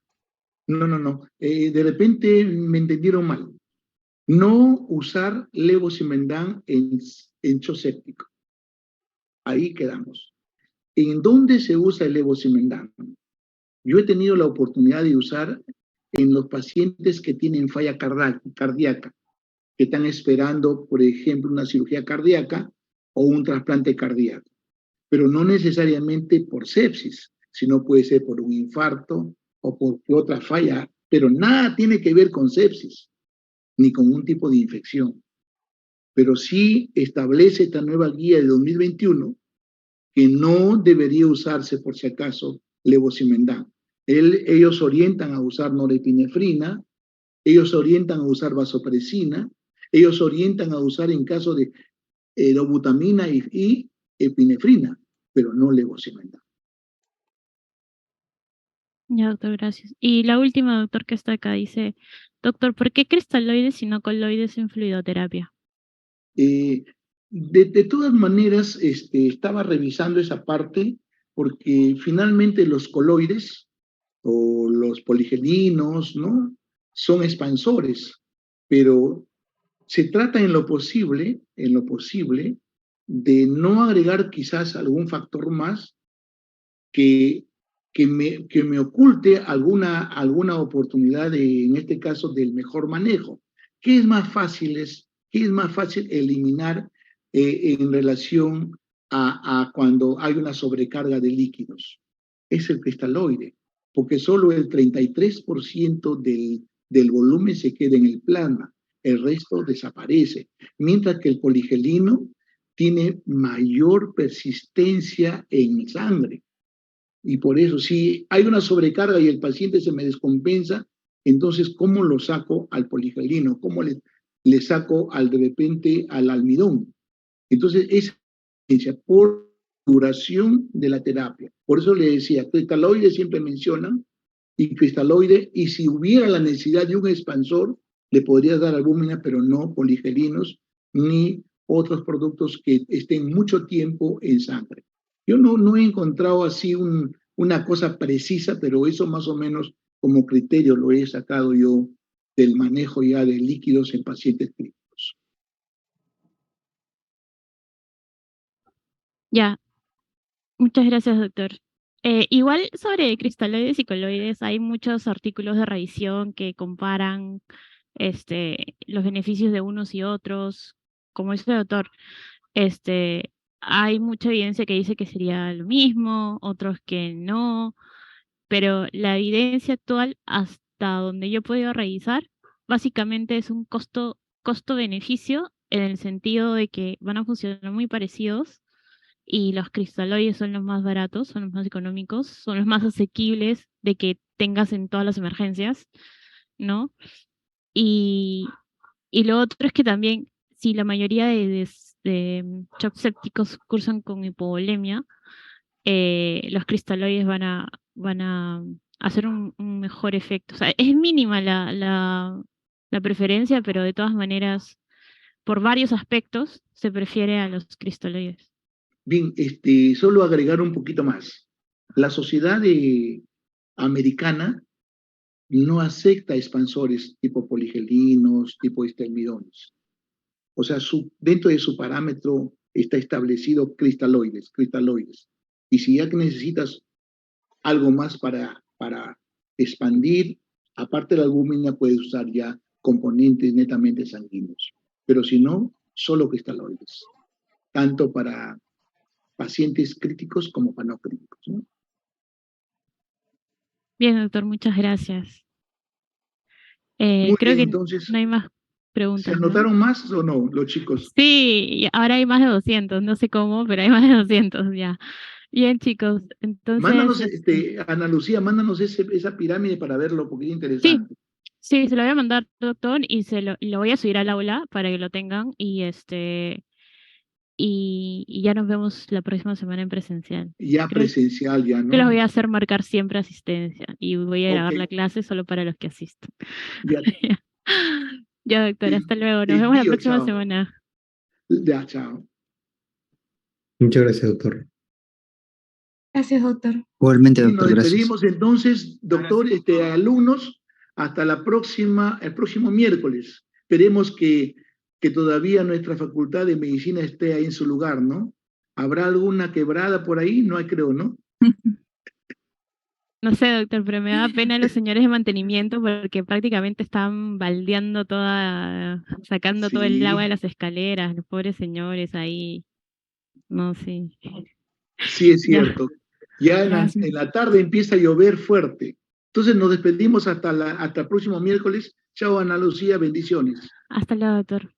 no, no, no. De repente me entendieron mal. No usar levosimendan en séptico. Ahí quedamos. ¿En dónde se usa el levosimendan? Yo he tenido la oportunidad de usar en los pacientes que tienen falla cardíaca, que están esperando, por ejemplo, una cirugía cardíaca o un trasplante cardíaco, pero no necesariamente por sepsis, sino puede ser por un infarto o por otra falla, pero nada tiene que ver con sepsis ni con un tipo de infección. Pero sí establece esta nueva guía de 2021 que no debería usarse por si acaso levosimendan. Ellos orientan a usar norepinefrina, ellos orientan a usar vasopresina, ellos orientan a usar en caso de dobutamina y epinefrina, pero no levosimendan. Ya, doctor, gracias. Y la última, doctor, que está acá, dice, doctor, ¿por qué cristaloides y no coloides en fluidoterapia? De todas maneras, estaba revisando esa parte porque finalmente los coloides o los poligelinos, ¿no? Son expansores, pero se trata en lo posible, de no agregar quizás algún factor más que, que me oculte alguna oportunidad, en este caso, del mejor manejo. ¿Qué es más fácil, qué es más fácil eliminar en relación a cuando hay una sobrecarga de líquidos? Es el cristaloide, porque solo el 33% del volumen se queda en el plasma, el resto desaparece, mientras que el poligelino tiene mayor persistencia en sangre. Y por eso, si hay una sobrecarga y el paciente se me descompensa, entonces, ¿cómo lo saco al poligelino? ¿Cómo le saco de repente al almidón? Entonces, es por duración de la terapia. Por eso le decía, cristaloide siempre mencionan, y cristaloide, y si hubiera la necesidad de un expansor, le podría dar albúmina, pero no poligelinos, ni otros productos que estén mucho tiempo en sangre. Yo no he encontrado así una cosa precisa, pero eso más o menos como criterio lo he sacado yo del manejo ya de líquidos en pacientes clínicos. Ya, muchas gracias, doctor. Igual sobre cristaloides y coloides, hay muchos artículos de revisión que comparan los beneficios de unos y otros, como dice el doctor. Este, hay mucha evidencia que dice que sería lo mismo, otros que no, pero la evidencia actual, hasta donde yo he podido revisar, básicamente es un costo-beneficio en el sentido de que van a funcionar muy parecidos y los cristaloides son los más baratos, son los más económicos, son los más asequibles de que tengas en todas las emergencias, ¿no? Y, y lo otro es que también, si la mayoría de shock sépticos cursan con hipovolemia, los cristaloides van a hacer un mejor efecto. O sea, es mínima la preferencia, pero de todas maneras, por varios aspectos, se prefiere a los cristaloides. Bien, solo agregar un poquito más. La sociedad americana no acepta expansores tipo poligelinos, tipo estelmidones. O sea, dentro de su parámetro está establecido cristaloides. Y si ya que necesitas algo más para expandir, aparte de la albúmina puedes usar ya componentes netamente sanguíneos. Pero si no, solo cristaloides. Tanto para pacientes críticos como para no críticos, ¿no? Bien, doctor, muchas gracias. Muy Creo bien, que entonces, no hay más ¿se preguntas, ¿no? anotaron más o no los chicos? Sí, y ahora hay más de 200, no sé cómo, pero hay más de 200 ya. Bien, chicos, entonces, Mándanos, Ana Lucía, mándanos esa pirámide para verlo, porque es sí, interesante. sí, se lo voy a mandar, doctor, y lo voy a subir al aula para que lo tengan y ya nos vemos la próxima semana en presencial. Ya Creo presencial, ya, que los ¿no? voy a hacer marcar siempre asistencia y voy a Ok, grabar la clase solo para los que asistan. ya, Ya, doctor, te, hasta luego. te Nos vemos la envío, próxima chao. semana. Ya, chao. Muchas gracias, doctor. Gracias, doctor. Igualmente, Y nos doctor, gracias. despedimos entonces, doctor, alumnos, hasta el próximo miércoles. Esperemos que todavía nuestra facultad de medicina esté ahí en su lugar, ¿no? ¿Habrá alguna quebrada por ahí? No hay, creo, ¿no? No sé, doctor, pero me da pena los señores de mantenimiento porque prácticamente están baldeando sacando todo el agua de Sí, las escaleras, los pobres señores ahí. No, sí. sí es Ya, cierto. Ya Gracias. en la tarde empieza a llover fuerte. Entonces nos despedimos hasta el próximo miércoles. Chao, Ana Lucía, bendiciones. hasta luego, doctor.